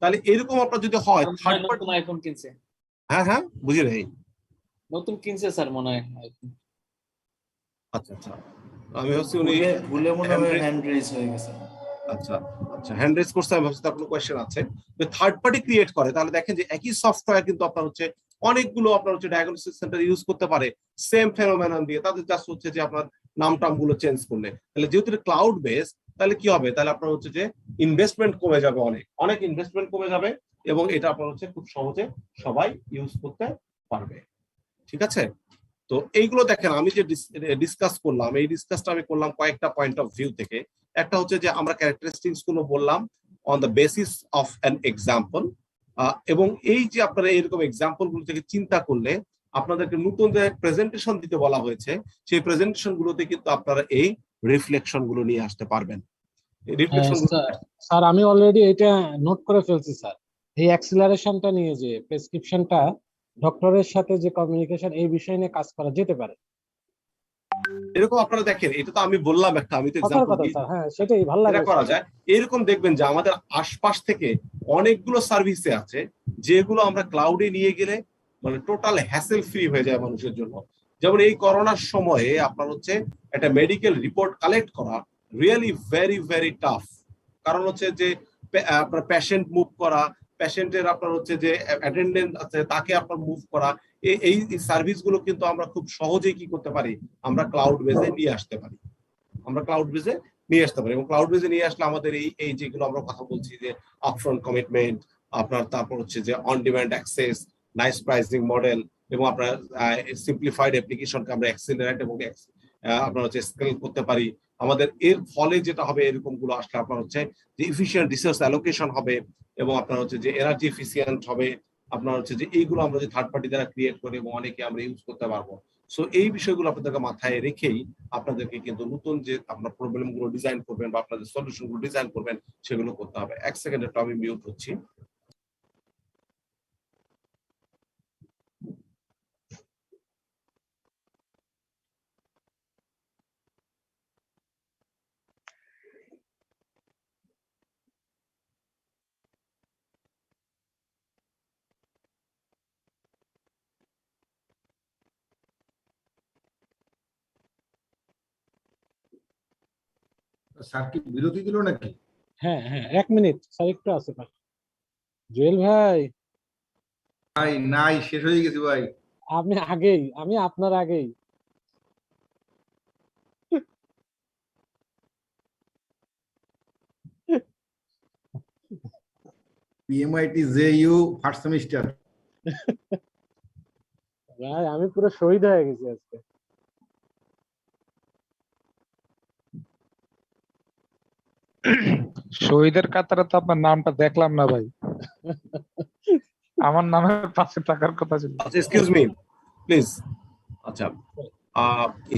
তাহলে এরকম আপনার যদি হয় থার্ড পার্টি, নতুন আইফোন কিনছে, হ্যাঁ হ্যাঁ বুঝি নেই, নতুন কিনছে স্যার মনে হয় আইফোন। আচ্ছা আচ্ছা, আমি ভাবছি উনি ভুলে মনে হয় হ্যান্ড রেজ হয়ে গেছে। আচ্ছা আচ্ছা, হ্যান্ড রেজ করছে, আমি ভাবছি তার কোনো কোয়েশ্চেন আছে। থার্ড পার্টি ক্রিয়েট করে, তাহলে দেখেন যে একই সফটওয়্যার কিন্তু আপনার হচ্ছে অনেকগুলো আপনার হচ্ছে ডায়াগনস্টিক সেন্টার ইউজ করতে পারে সেম ফেনোমেনন দিয়ে, তাদের জাস্ট হচ্ছে যে আপনার নাম টাম গুলো চেঞ্জ করলে। তাহলে যেহেতু ক্লাউড বেস, তাহলে কি হবে, তাহলে আপনার হচ্ছে যে ইনভেস্টমেন্ট কমে যাবে, অনেক অনেক ইনভেস্টমেন্ট কমে যাবে, এবং এটা আপনার হচ্ছে খুব সহজে সবাই ইউজ করতে পারবে। ঠিক আছে, তো এইগুলো দেখেন আমি যে ডিসকাস করলাম, এই ডিসকাসটা আমি করলাম কয়েকটা পয়েন্ট অফ ভিউ থেকে। একটা হচ্ছে যে আমরা ক্যারেক্টারিস্টিক্স গুলো বললাম on the basis of an example, এবং এই যে আপনারা এরকম এক্সাম্পল গুলো থেকে চিন্তা করলে আপনাদেরকে নতুন যে প্রেজেন্টেশন দিতে বলা হয়েছে, সেই প্রেজেন্টেশন গুলোতে কিন্তু আপনারা এই রিফ্লেকশন গুলো নিয়ে আসতে পারবেন। রিফ্লেকশন স্যার আমি অলরেডি এটা নোট করে ফেলছি স্যার, এই অ্যাক্সিলারেশনটা নিয়ে যে প্রেসক্রিপশনটা ডক্টরের সাথে যে কমিউনিকেশন, এই বিষয় নিয়ে কাজ করা যেতে পারে। এরকম আপনারা দেখেন, এটা তো আমি বললাম একটা, আমি তো এক্সাম্পল দিই, হ্যাঁ সেটাই ভালো লাগে করা যায়। এরকম দেখবেন যে আমাদের আশপাশ থেকে অনেকগুলো সার্ভিসে আছে যেগুলো আমরা ক্লাউডে নিয়ে গেলে মানে টোটাল হ্যাসেল ফ্রি হয়ে যায় মানুষের জন্য। যেমন এই করোনার সময়ে আপনার হচ্ছে একটা মেডিকেল রিপোর্ট কালেক্ট করা রিয়েলি ভেরি ভেরি টাফ, কারণ হচ্ছে যে আপনার পেশেন্ট মুভ করা, পেশেন্টের আপনার হচ্ছে যে অ্যাটেন্ডেন্ট আছে তাকে আপনার মুভ করা, এই সার্ভিস গুলো কিন্তু আমরা খুব সহজেই কি করতে পারি, আমরা ক্লাউড বেজে নিয়ে আসতে পারি, আমরা ক্লাউড বেজে নিয়ে আসতে পারি। এবং ক্লাউড বেজে নিয়ে আসলে আমাদের এই যেগুলো আমরা কথা বলছি যে আপফ্রন্ট কমিটমেন্ট আপনার, তারপর হচ্ছে যে on demand access, nice pricing model, এবং আপনার সিম্পলিফাইড অ্যাপ্লিকেশনকে আমরা অ্যাক্সিলারেট এবং আপনার হচ্ছে স্কেল করতে পারি। আমাদের এর ফলে যেটা হবে, এরকম গুলো আসলে আপনার হচ্ছে যে ইফিশিয়েন্ট রিসোর্স অ্যালোকেশন হবে, এবং আপনার হচ্ছে যে এনার্জি এফিসিয়েন্ট হবে, আপনার হচ্ছে যে এইগুলো আমরা যে থার্ড পার্টি দ্বারা ক্রিয়েট করি এবং অনেকে আমরা ইউজ করতে পারবো। সো এই বিষয়গুলো আপনাদেরকে মাথায় রেখেই আপনাদেরকে কিন্তু নতুন যে আপনার প্রবলেম গুলো ডিজাইন করবেন বা আপনাদের সলিউশন গুলো ডিজাইন করবেন সেগুলো করতে হবে। এক সেকেন্ড একটু আমি মিউট হচ্ছি। স্যার কি বিরতি দিল নাকি? হ্যাঁ হ্যাঁ 1 মিনিট স্যার, একটু আছে পাশে। জুয়েল ভাই ভাই নাই, শেষ হয়ে গেছে ভাই। আপনি আগেই, আমি আপনার আগেই। পিএমআইটি জেইউ ফার্স্ট সেমিস্টার। ভাই আমি পুরো শহীদ হয়ে গেছি আজকে। শহীদের কাতারে তো আপনার নামটা দেখলাম না ভাই, আমার নামের পাশে থাকার কথা ছিল। আচ্ছা এক্সকিউজ মি প্লিজ। আচ্ছা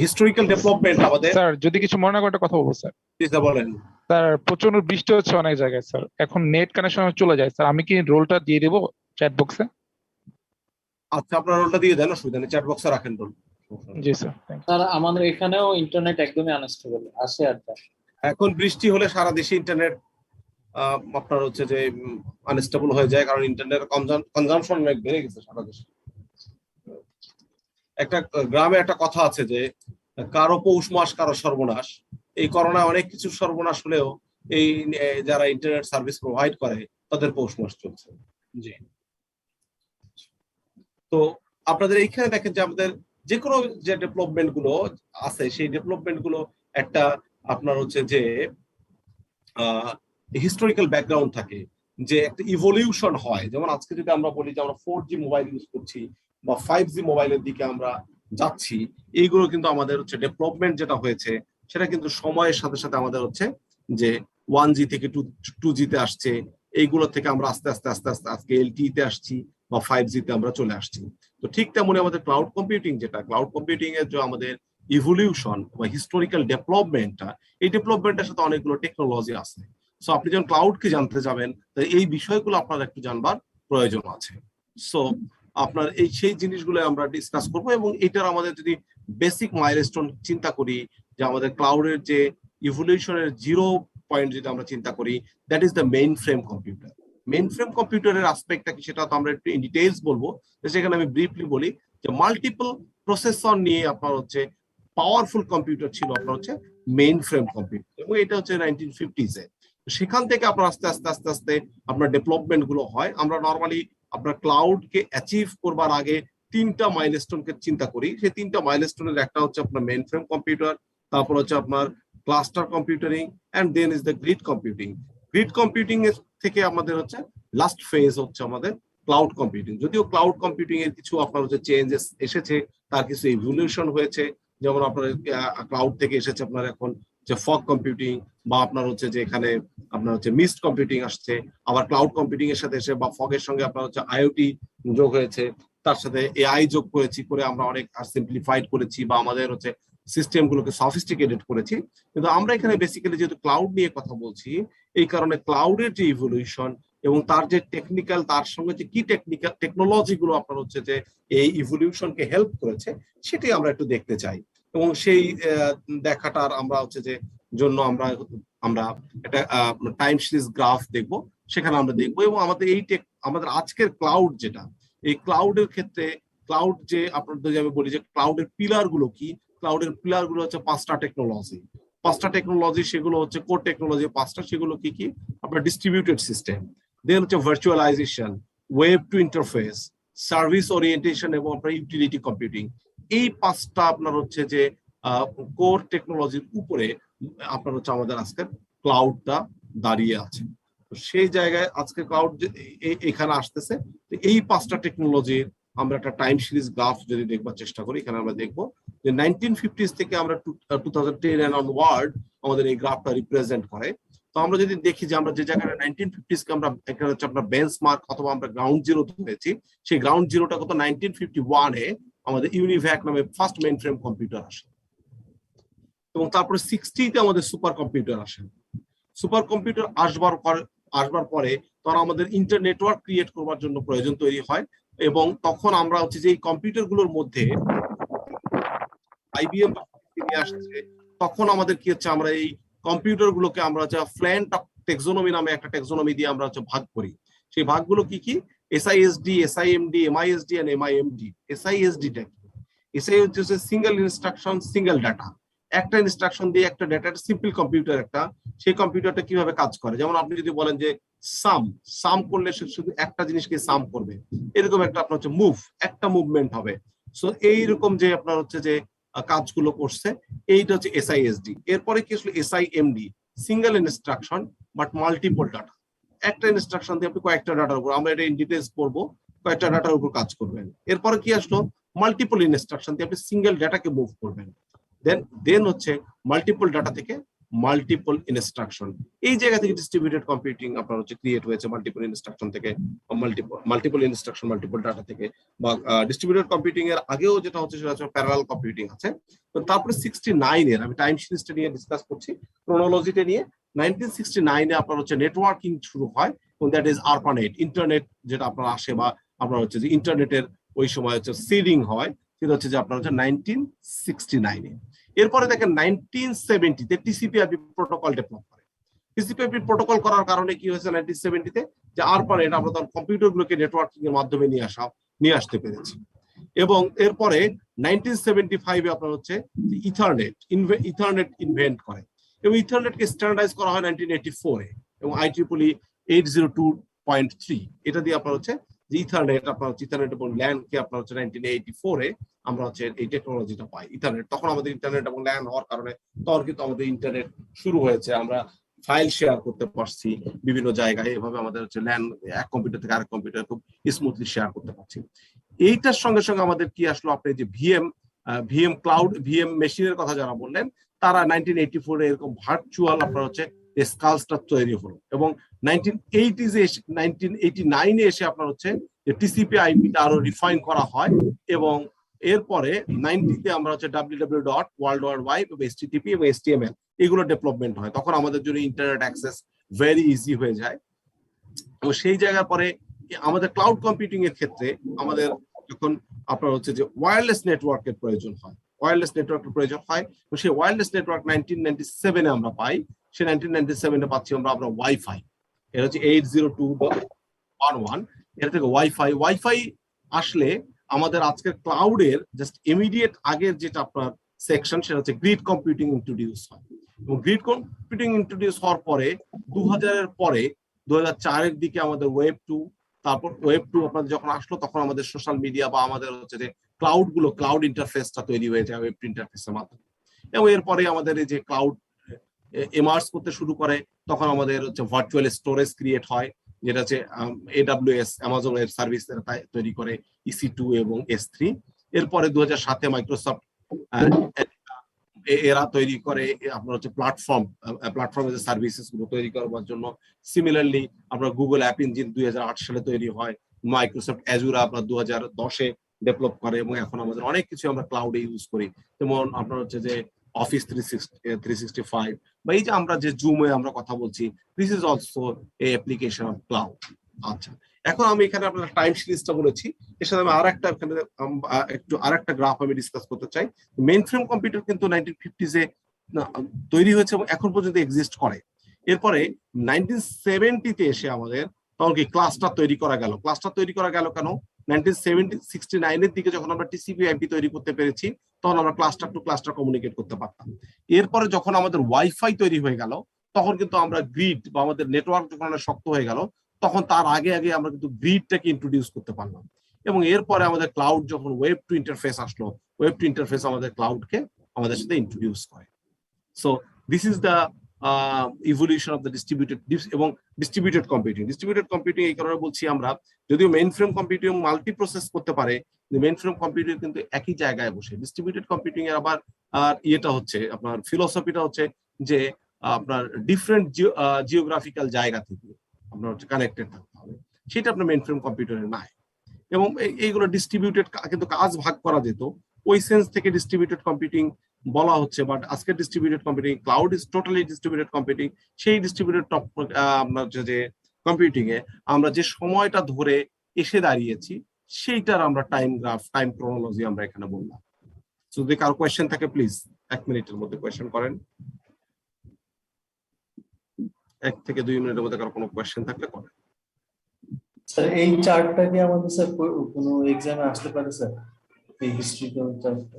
হিস্টোরিক্যাল ডেভেলপমেন্ট আমাদের, স্যার যদি কিছু মনে না করে একটা কথা বলবো স্যার। প্লিজ বলেন। স্যার প্রচন্ড বৃষ্টি হচ্ছে অনেক জায়গায় স্যার, এখন নেট কানেকশন চলে যায় স্যার, আমি কি রোলটা দিয়ে দেবো চ্যাট বক্সে? আচ্ছা আপনার রোলটা দিয়ে দেন, অসুবিধা নেই, চ্যাট বক্সে রাখেন রোল। জি স্যার। স্যার আমাদের এখানেও ইন্টারনেট একদমই আনস্টেবল আসে আর যায়। এখন বৃষ্টি হলে সারা দেশে ইন্টারনেট আপনার হচ্ছে যে আনস্টেবল হয়ে যায়, কারণ ইন্টারনেট কনজাম্পশন অনেক বেড়ে গেছে সারা দেশে। একটা গ্রামে একটা কথা আছে যে কারো পৌষ মাস কারো সর্বনাশ। এই করোনায় অনেক কিছু সর্বনাশ হলেও এই যারা ইন্টারনেট সার্ভিস প্রোভাইড করে তাদের পৌষ মাস চলছে। জি। তো আপনাদের এইখানে দেখেন যে আমাদের যে কোনো যে ডেভেলপমেন্ট গুলো আছে সেই ডেভেলপমেন্ট গুলো একটা আপনার হচ্ছে যে হিস্টোরিক্যাল ব্যাকগ্রাউন্ড থাকে, যে একটা ইভলিউশন হয়। যেমন আজকে যদি আমরা বলি যে আমরা 4G মোবাইল ইউজ করছি বা 5G মোবাইলের দিকে আমরা যাচ্ছি, এইগুলো কিন্তু আমাদের হচ্ছে ডেভেলপমেন্ট যেটা হয়েছে সেটা কিন্তু সময়ের সাথে সাথে আমাদের হচ্ছে যে 1G থেকে 2G তে আসছে, এইগুলো থেকে আমরা আস্তে আস্তে আস্তে আস্তে আজকে LTE তে আসছি বা 5G তে আমরা চলে আসছি। তো ঠিক তেমনি আমাদের ক্লাউড কম্পিউটিং, যেটা ক্লাউড কম্পিউটিং এর যে আমাদের ইভলিউশন বা হিস্টোরিক্যাল ডেভেলপমেন্টটা, এই ডেভেলপমেন্টের সাথে অনেকগুলো টেকনোলজি আছে। সো আপনি যখন ক্লাউডকে জানতে যাবেন এই বিষয়গুলো আপনার একটু জানবার প্রয়োজন আছে। সো আপনার এই সেই জিনিসগুলো আমরা ডিসকাস করবো, এবং এটার আমাদের যদি বেসিক মাইলস্টোন চিন্তা করি, যে আমাদের ক্লাউডের যে ইভলিউশনের 0 পয়েন্ট যদি আমরা চিন্তা করি, that is the mainframe computer. Main frame কম্পিউটারের আসপেক্টটা কি সেটা তো আমরা একটু ইন ডিটেইলস বলবো। সেখানে আমি ব্রিফলি বলি যে মাল্টিপল প্রসেসর নিয়ে আপনার হচ্ছে পাওয়ারফুল কম্পিউটার ছিল আপনার হচ্ছে মেইন ফ্রেম কম্পিউটার, এবং এটা হচ্ছে 1950s এ। সেখান থেকে আপনার আস্তে আস্তে আস্তে আস্তে আপনার ডেভেলপমেন্ট গুলো হয়। আমরা নর্মালি আপনার ক্লাউডকে অ্যাচিভ করবার আগে 3টা মাইলস্টোনকে চিন্তা করি। সেই 3টা মাইলস্টোনের একটা হচ্ছে আপনার মেইন ফ্রেম কম্পিউটার, তারপর হচ্ছে আপনার cluster computing, and then is the grid computing. Grid computing এর থেকে আমাদের হচ্ছে লাস্ট ফেজ হচ্ছে আমাদের ক্লাউড কম্পিউটিং। যদিও ক্লাউড কম্পিউটিং এর কিছু আপনার হচ্ছে চেঞ্জেস এসেছে, তার কিছু ইভলিউশন হয়েছে। যেমন আপনার ক্লাউড থেকে এসেছে আপনার এখন যে ফগ কম্পিউটিং, বা আপনার হচ্ছে যে এখানে আপনার হচ্ছে মিস্ট কম্পিউটিং আসছে। আবার ক্লাউড কম্পিউটিং এর সাথে এসে বা ফগের সঙ্গে আপনার হচ্ছে আইওটি যোগ হয়েছে, তার সাথে এআই যোগ করেছি, করে আমরা অনেক সিম্পলিফাইড করেছি বা আমাদের হচ্ছে সিস্টেম গুলোকে সফিস্টিকেটেড করেছি। কিন্তু আমরা এখানে বেসিক্যালি যেহেতু ক্লাউড নিয়ে কথা বলছি, এই কারণে ক্লাউডের যে ইভলিউশন এবং তার যে টেকনিক্যাল, তার সঙ্গে যে কি টেকনিক্যাল টেকনোলজি গুলো আপনার হচ্ছে যে এই ইভলিউশনকে হেল্প করেছে, সেটাই আমরা একটু দেখতে চাই। এবং সেই দেখাটার আমরা হচ্ছে যে জন্য আমরা একটা টাইম সিরিজ গ্রাফ দেখবো, সেখানে আমরা দেখবো। এবং আমাদের আমাদের আজকের ক্লাউড যেটা, এই ক্লাউডের ক্ষেত্রে ক্লাউড যে আপনাদের আমি বলি যে ক্লাউডের পিলার গুলো কি, ক্লাউডের পিলার গুলো হচ্ছে 5টা টেকনোলজি। সেগুলো হচ্ছে কোর টেকনোলজি 5টা। সেগুলো কি কি? আপনার ডিস্ট্রিবিউটেড সিস্টেম, দেন হচ্ছে virtualization, web two interface, service orientation এবং আপনার ইউটিলিটি কম্পিউটিং। এই 5টা আপনার হচ্ছে যে কোর টেকনোলজির উপরে আপনার হচ্ছে আমাদের আজকের ক্লাউডটা দাঁড়িয়ে আছে। তো সেই জায়গায় আজকে ক্লাউড এখানে আসতেছে। এই 5টা টেকনোলজির আমরা একটা টাইম সিরিজ গ্রাফ যদি দেখবার চেষ্টা করি, এখানে আমরা দেখবো যে 1950s থেকে আমরা 2010 এন্ড অনওয়ার্ড আমাদের এই গ্রাফটা রিপ্রেজেন্ট করে। তো আমরা যদি দেখি যে আমরা যে জায়গায় 1950s কে আমরা এখানে হচ্ছে আপনার বেঞ্চমার্ক অথবা আমরা গ্রাউন্ড জিরো ধরেছি, সেই গ্রাউন্ড জিরোটা কত 1951 এ আমাদের ইউনিভ্যাক নামে ফার্স্ট মেইন ফ্রেম কম্পিউটার আসে, এবং তারপরে 60তে আমাদের সুপার কম্পিউটার আসে। সুপার কম্পিউটার আসবার পরে তখন আমাদের ইন্টার নেটওয়ার্ক ক্রিয়েট করবার জন্য প্রয়োজন তৈরি হয়, এবং তখন আমরা হচ্ছে যে এই কম্পিউটার গুলোর মধ্যে IBM নিয়ে আসছে। তখন আমাদের কি হচ্ছে, আমরা এই কম্পিউটার গুলোকে আমরা হচ্ছে ফ্ল্যান্ট টেক্সোনমি নামে একটা টেক্সোনমি দিয়ে আমরা হচ্ছে ভাগ করি। সেই ভাগগুলো কি কি? SISD, SIMD, MISD and MIMD। SISD টা কি? SI হচ্ছে সিঙ্গেল ইনস্ট্রাকশন সিঙ্গেল ডাটা। একটা ইনস্ট্রাকশন দিয়ে একটা ডাটা, সিম্পল কম্পিউটার একটা, সেই কম্পিউটারটা কিভাবে কাজ করে। যেমন আপনি যদি বলেন যে সাম করলে সে শুধু একটা জিনিসকে সাম করবে, এরকম একটা আপনার হচ্ছে একটা মুভমেন্ট হবে। সো এইরকম যে আপনার হচ্ছে যে কাজগুলো করছে, এইটা হচ্ছে SISD। এরপরে কি আসলে SIMD, single instruction but multiple data. একটা ইনস্ট্রাকশন দিয়ে আপনি কয়েকটা ডাটার উপর, আমরা এটা ইন ডিটেইলস পড়বো, কয়েকটা ডাটার উপর কাজ করবেন। এরপরে কি আসলো? মাল্টিপল ইনস্ট্রাকশন দিয়ে আপনি সিঙ্গেল ডাটাকে মুভ করবেন। দেন হচ্ছে মাল্টিপল ডাটা থেকে মাল্টিপল ইনস্ট্রাকশন। এই জায়গা থেকে ডিস্ট্রিবিউটেড কম্পিউটিং আপনার হচ্ছে ক্রিয়েট হয়েছে মাল্টিপল ইনস্ট্রাকশন থেকে, মাল্টিপল ইনস্ট্রাকশন মাল্টিপল ডাটা থেকে। বা ডিস্ট্রিবিউটেড কম্পিউটিং এর আগেও যেটা হচ্ছে সেটা হচ্ছে প্যারালাল কম্পিউটিং আছে। তো তারপরে 69 এর, আমি টাইম সিরিজটা নিয়ে ডিসকাস করছি, ক্রোনোলজিটা নিয়ে। 1969 এ আপনার হচ্ছে নেটওয়ার্কিং শুরু হয়, এবং দ্যাট ইজ ARPANET, ইন্টারনেট যেটা আপনার আসে, বা আপনার হচ্ছে যে ইন্টারনেটের ওই সময় হচ্ছে সিডিং হয়, সেটা হচ্ছে যে আপনার হচ্ছে 1969 এ। এরপরে দেখেন 1970 তে TCP/IP প্রোটোকল ডেভেলপ করে। TCP/IP প্রোটোকল করার কারণে কি হয়েছে 1970-তে, যে ARPANET আমরা তখন কম্পিউটারগুলোকে নেটওয়ার্কিং এর মাধ্যমে নিয়ে আসতে পেরেছি। এবং এরপরে 1975-এ আপনার হচ্ছে ইথারনেট ইনভেন্ট করে, এবং ইথারনেটকে স্ট্যান্ডার্ডাইজ করা হয় 1984-এ, এবং IEEE 802.3 এটা দিয়ে আপনার হচ্ছে যে ইথারনেট এবং ল্যানকে আপনার হচ্ছে 1984-এ আমরা হচ্ছে এই টেকনোলজিটা পাই ইথারনেট। তখন আমাদের ইন্টারনেট এবং ল্যান হওয়ার কারণে তখন কিন্তু আমাদের ইন্টারনেট শুরু হয়েছে, আমরা ফাইল শেয়ার করতে পারছি বিভিন্ন জায়গায়, এভাবে আমাদের হচ্ছে ল্যান এক কম্পিউটার থেকে আরেক কম্পিউটার খুব স্মুথলি শেয়ার করতে পারছি। এইটার সঙ্গে সঙ্গে আমাদের কি আসলো, আপনি যে ভিএম ক্লাউড ভিএম মেশিনের কথা যারা বললেন, তারা 1984-এ এরকম ভার্চুয়াল আপনার হচ্ছে স্কালসটা তৈরি হলো, এবং 1989-এ এসে আপনার হচ্ছে যে TCP/IP-টা আরো রিফাইন করা হয়, এবং এরপরে 90-তে আমরা হচ্ছে www.worldwide এবং HTTP এবং HTML এগুলো ডেভেলপমেন্ট হয়। তখন আমাদের জন্য ইন্টারনেট অ্যাক্সেস ভেরি ইজি হয়ে যায়, এবং সেই জায়গার পরে আমাদের ক্লাউড কম্পিউটিং এর ক্ষেত্রে আমাদের যখন আপনার হচ্ছে যে ওয়্যারলেস নেটওয়ার্কের প্রয়োজন হয়, এবং সেই ওয়্যারলেস নেটওয়ার্ক 1997-এ আমরা পাই। সে 1997-এ পাচ্ছি আমরা ওয়াইফাই, এটা হচ্ছে 802.11। এটা থেকে ওয়াইফাই আসলে আমাদের আজকের ক্লাউডের জাস্ট ইমিডিয়েট আগের যেটা আপনার সেকশন, সেটা হচ্ছে গ্রিড কম্পিউটিং ইন্ট্রোডিউস হয়, এবং গ্রিড কম্পিউটিং ইন্ট্রোডিউস হওয়ার পরে 2000-এর পরে 2004-এর দিকে আমাদের ওয়েব 2, তারপর ওয়েব 2 আপনাদের যখন আসলো, তখন আমাদের সোশ্যাল মিডিয়া বা আমাদের হচ্ছে যে ক্লাউড ইন্টারফেসটা তৈরি হয়ে যায় ওয়েব 2 ইন্টারফেসের মাধ্যমে, এবং এরপরে আমাদের এই যে ক্লাউড এমার্জ করতে শুরু করে, তখন আমাদের হচ্ছে ভার্চুয়াল স্টোরেজ ক্রিয়েট হয়, যেটা হচ্ছে AWS অ্যামাজন ওয়েব সার্ভিস তৈরি করে EC2 এবং S3। এরপরে 2007-এ মাইক্রোসফট এরা তৈরি করে আপনার হচ্ছে প্ল্যাটফর্ম এজ এ সার্ভিসেস গুলো তৈরি করার জন্য। সিমিলারলি আপনার গুগল অ্যাপ ইঞ্জিন 2008 সালে তৈরি হয়, মাইক্রোসফট অ্যাজুরা আপনার 2010-এ ডেভেলপ করে, এবং এখন আমাদের অনেক কিছু আমরা ক্লাউডে ইউজ করি, যেমন আপনার হচ্ছে যে অফিস 365, বা এই যে আমরা যে জুমে আমরা কথা বলছি, this is also a application of cloud. আচ্ছা, এখন আমি এখানে আপনার টাইম সিরিজটা বলেছি, এর সাথে আমি আরেকটা গ্রাফ আমি ডিসকাস করতে চাই। মেইন ফ্রেম কম্পিউটার কিন্তু 1950s-এ তৈরি হয়েছে এবং এখন পর্যন্ত এক্সিস্ট করে। এরপরে 1970-তে এসে আমাদের তখন কি ক্লাস্টার তৈরি করা গেল কেন? 1969-এর দিকে যখন আমরা TCP/IP তৈরি করতে পেরেছি, তখন আমরা ক্লাস্টার টু ক্লাস্টার কমিউনিকেট করতে পারতাম। এরপরে যখন আমাদের ওয়াইফাই তৈরি হয়ে গেল, তখন কিন্তু আমরা গ্রিড বা আমাদের নেটওয়ার্ক যখন শক্ত হয়ে গেল, তখন তার আগে আমরা কিন্তু গ্রিডটাকে ইন্ট্রোডিউস করতে পারলাম, এবং এরপরে আমাদের ক্লাউড যখন ওয়েব 2 ইন্টারফেস আসলো, ওয়েব 2 ইন্টারফেস আমাদের ক্লাউডকে আমাদের সাথে ইন্ট্রোডিউস করে। So this is the evolution of the distributed computing. এই কারণে বলছি আমরা, যদিও main frame computing multi process করতে পারে, মেইন ফ্রেম কম্পিউটিং কিন্তু একই জায়গায় বসে। ডিস্ট্রিবিউটেড কম্পিউটিং এর আবার ইয়েটা হচ্ছে আপনার ফিলোসফিটা হচ্ছে যে আপনার ডিফারেন্ট জিওগ্রাফিক্যাল জায়গা থেকে আপনার হচ্ছে কানেক্টেড থাকতে হবে, সেটা আপনার মেইন ফ্রেম কম্পিউটারে নাই। এবং এইগুলো ডিস্ট্রিবিউটেড, কিন্তু কাজ ভাগ করা যেত, ওই সেন্স থেকে ডিস্ট্রিবিউটেড কম্পিউটিং বলা হচ্ছে। বাট আজকে distributed computing, cloud is totally distributed computing. সেই ডিস্ট্রিবিউটেড আপনার যে কম্পিউটিং এ আমরা যে সময়টা ধরে এসে দাঁড়িয়েছি, সেইটার আমরা টাইম ক্রোনোলজি আমরা এখানে বললাম। যদি কারো কোয়েশ্চেন থাকে প্লিজ 1 মিনিটের মধ্যে কোয়েশ্চেন করেন। 1 থেকে 2 মিনিটের মধ্যে কারো কোনো কোয়েশ্চেন থাকলে করেন। স্যার এই চার্টটা কি আমাদের স্যার কোনো এক্সামে আসতে পারে স্যার? এই হিস্ট্রিক্যাল চার্টটা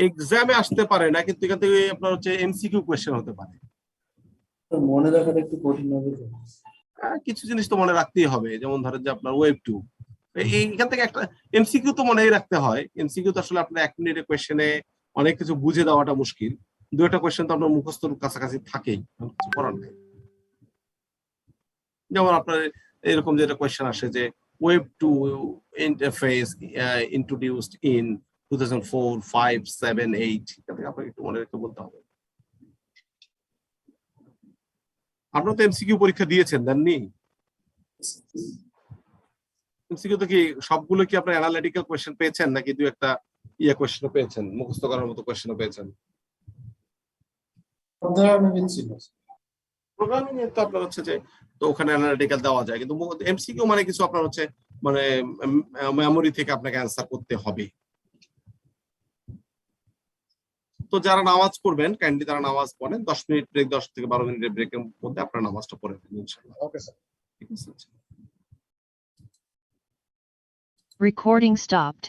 এক্সামে আসতে পারে না, কিন্তু এখান থেকে আপনার হচ্ছে এমসিকিউ কোয়েশ্চেন হতে পারে। মনে রাখাটা একটু কঠিন হবে তো। কিছু জিনিস তো মনে রাখতেই হবে, যেমন ধরেন যে আপনার ওয়েব 2, এইখান থেকে একটা এমসিকিউ তো মনেই রাখতে হয়। এমসিকিউ তো আসলে আপনার 1 মিনিটের কোয়েশ্চেনে অনেক কিছু বুঝে দেওয়াটা মুশকিল, 2টা কোয়েশ্চেন তো আপনার মুখস্থর কাছাকাছি থাকেই, কিছু করার নেই। যেমন আপনার এরকম যেটা কোয়েশ্চেন আসে যে ওয়েব 2 ইন্টারফেস ইন্ট্রোডিউসড ইন 2004, 5, 7, 8, আপনাকে একটু মনে রেখে বলতে হবে। আপনারা তো এমসিকিউ পরীক্ষা দিয়েছেন, দেননি? এমসিকিউ তো কি সবগুলো কি আপনার অ্যানালিটিক্যাল কোয়েশ্চেন পেয়েছেন, নাকি 2-একটা কোয়েশ্চেন পেয়েছেন, মুখস্থ করার মতো কোয়েশ্চেন পেয়েছেন? প্রোগ্রামিং এর তো আপনার হচ্ছে যে তো ওখানে অ্যানালিটিক্যাল দেওয়া যায়, কিন্তু এমসিকিউ মানে কিছু আপনার হচ্ছে মানে মেমোরি থেকে আপনাকে অ্যান্সার করতে হবে। তো যারা নামাজ পড়বেন কাইন্ডলি তারা নামাজ পড়েন, 10 মিনিট ব্রেক, 10 থেকে 12 মিনিটের ব্রেকের মধ্যে আপনারা নামাজটা পড়ে ফেলবেন ইনশাআল্লাহ। Okay sir. ঠিক আছে? Recording stopped.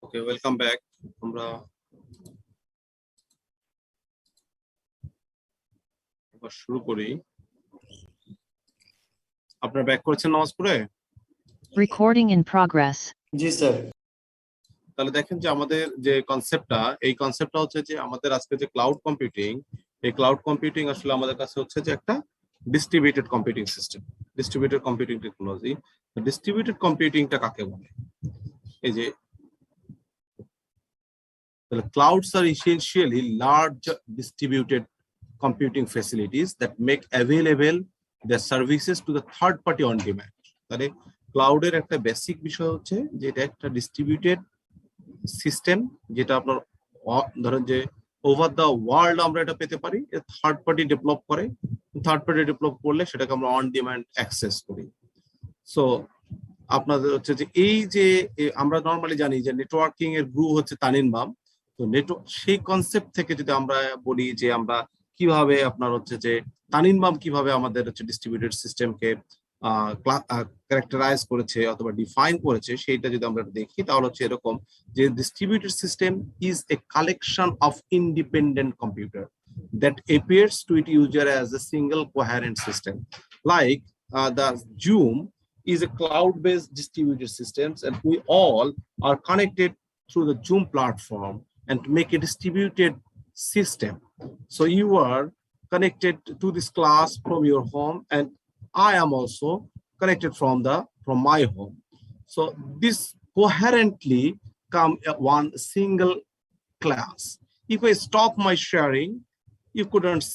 ওকে, ওয়েলকাম ব্যাক। আমরা এবার শুরু করি। আপনারা ব্যাক করেছেন নামাজ পড়ে? Recording in progress. G sir. তাহলে দেখেন যে আমাদের যে কনসেপ্টটা, এই কনসেপ্টটা হচ্ছে যে আমাদের আজকে যে ক্লাউড কম্পিউটিং, এই ক্লাউড কম্পিউটিং আসলে আমাদের কাছে হচ্ছে যে একটা distributed computing system, distributed computing technology. Distributed কম্পিউটিংটা কাকে বলে? এই যে clouds are essentially large distributed computing facilities that make available their services to the third party on demand. তাহলে ক্লাউডের একটা বেসিক বিষয় হচ্ছে যে এটা একটা ডিস্ট্রিবিউটেড সিস্টেম, যেটা আপনার ধরেন যে ওভার দ্য ওয়ার্ল্ড আমরা এটা পেতে পারি। থার্ড পার্টি ডেভেলপ করে, থার্ড পার্টি ডেভেলপ করলে সেটাকে আমরা অন ডিমান্ড অ্যাক্সেস করি। সো আপনাদের হচ্ছে যে এই যে আমরা নর্মালি জানি যে নেটওয়ার্কিং এর গ্রু হচ্ছে তানিনবাম। তো নেটওয়ার্ক সেই কনসেপ্ট থেকে যদি আমরা বলি যে আমরা কিভাবে আপনার হচ্ছে যে তানিনবাম কিভাবে আমাদের হচ্ছে ডিস্ট্রিবিউটেড সিস্টেমকে ক্যারেক্টারাইজ করেছে অথবা ডিফাইন করেছে, সেইটা যদি আমরা দেখি তাহলে হচ্ছে এরকম যে distributed system is a collection of independent computer that appears to its user as a single coherent system. Like the Zoom is a cloud-based distributed systems, and we all are connected through the Zoom platform and make a distributed system. So you are connected to this class from your home, and I am also connected from my home. So this coherently come one single class. If I stop my sharing, you couldn't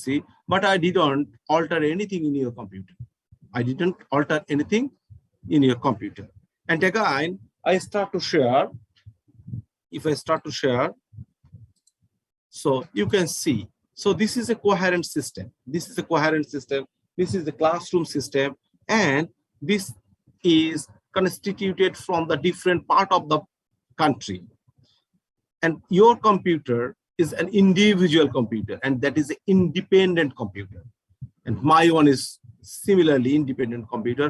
see, but I didn't alter anything in your computer. I didn't alter anything in your computer. And again, I start to share. If I start to share, so you can see. So this is a coherent system. This is a coherent system. This is the classroom system. And this is constituted from the different part of the country. And your computer is an individual computer, and that is an independent computer. And my one is similarly independent computer,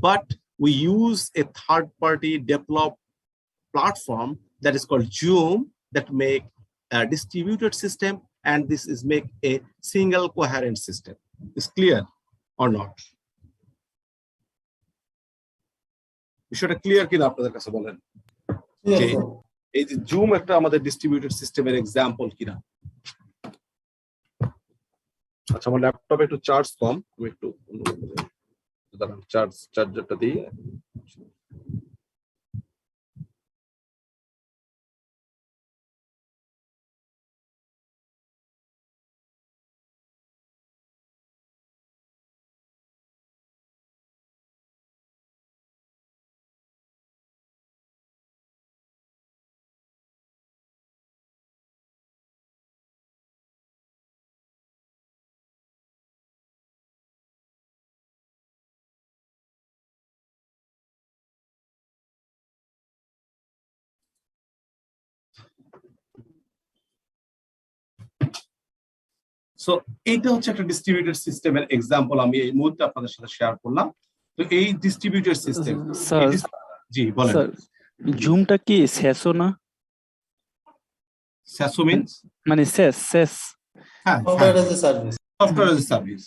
but we use a third-party developed platform that is called Zoom that make a distributed system, and this is make a single coherent system. Is clear or not? বিষয়টা clear কিনা আপনাদের কাছে বলেন? Yes, যে sir. এই যে zoom একটা আমাদের ডিস্ট্রিবিউটেড সিস্টেমের এক্সাম্পল কিনা? আচ্ছা, আমার ল্যাপটপে একটু চার্জ কম, আমি একটু দাঁড়ান চার্জারটা দিই। সো এইটা হচ্ছে একটা ডিস্ট্রিবিউটেড সিস্টেমের এক্সাম্পল আমি এই মুহূর্তে আপনাদের সাথে শেয়ার করলাম। তো এই ডিস্ট্রিবিউটেড সিস্টেম, স্যার জি বলেন। স্যার জুমটা কি সেসও না? স্যাসো মিন্স মানে সেস হ্যাঁ, Software as a service. Software age service.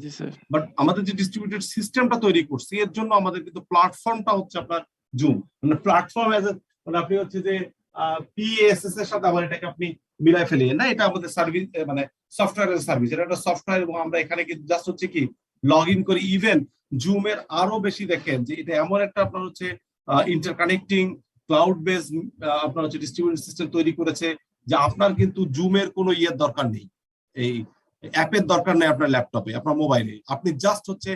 G sir. But আমাদের যে ডিস্ট্রিবিউটেড সিস্টেমটা তৈরি করছি এর জন্য আমাদের কিন্তু প্ল্যাটফর্মটা হচ্ছে আপনার জুম। মানে প্ল্যাটফর্ম এজ মানে আপনি হচ্ছে যে পিএসএস এর সাথে আবার এটাকে আপনি মিলাই ফেলিয়ে না, এটা আমাদের সার্ভিস মানে সফটওয়্যার এজ সার্ভিস, এটা একটা সফটওয়্যার এবং আমরা এখানে কিন্তু জাস্ট হচ্ছে কি লগ ইন করি। ইভেন জুমের আরো বেশি দেখেন যে এটা এমন একটা আপনার হচ্ছে ইন্টারকানেক্টিং ক্লাউড বেস আপনার হচ্ছে ডিস্ট্রিবিউটেড সিস্টেম তৈরি করেছে যে আপনার কিন্তু জুমের কোনো ইয়ের দরকার নেই, এই অ্যাপের দরকার নেই আপনার ল্যাপটপে, আপনার মোবাইলে। আপনি জাস্ট হচ্ছে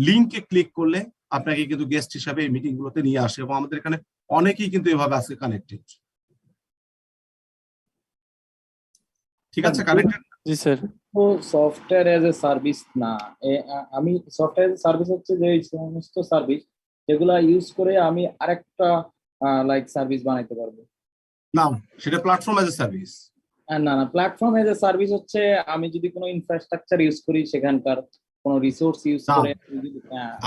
লিঙ্কে ক্লিক করলে আপনাকে কিন্তু গেস্ট হিসাবে এই মিটিং গুলোতে নিয়ে আসে, এবং আমাদের এখানে অনেকেই কিন্তু এভাবে আছে কানেক্টেড। ঠিক আছে, কানেক্টেড? জি স্যার। তো সফটওয়্যার এজ এ সার্ভিস না, আমি সফটওয়্যার এজ এ সার্ভিস হচ্ছে যে এই সমস্ত সার্ভিস যেগুলা ইউজ করে আমি আরেকটা লাইক সার্ভিস বানাইতে পারবো। না, সেটা প্ল্যাটফর্ম এজ এ সার্ভিস। না না, প্ল্যাটফর্ম এজ এ সার্ভিস হচ্ছে আমি যদি কোনো ইনফ্রাস্ট্রাকচার ইউজ করি, সেখানকার কোনো রিসোর্স ইউজ না। করে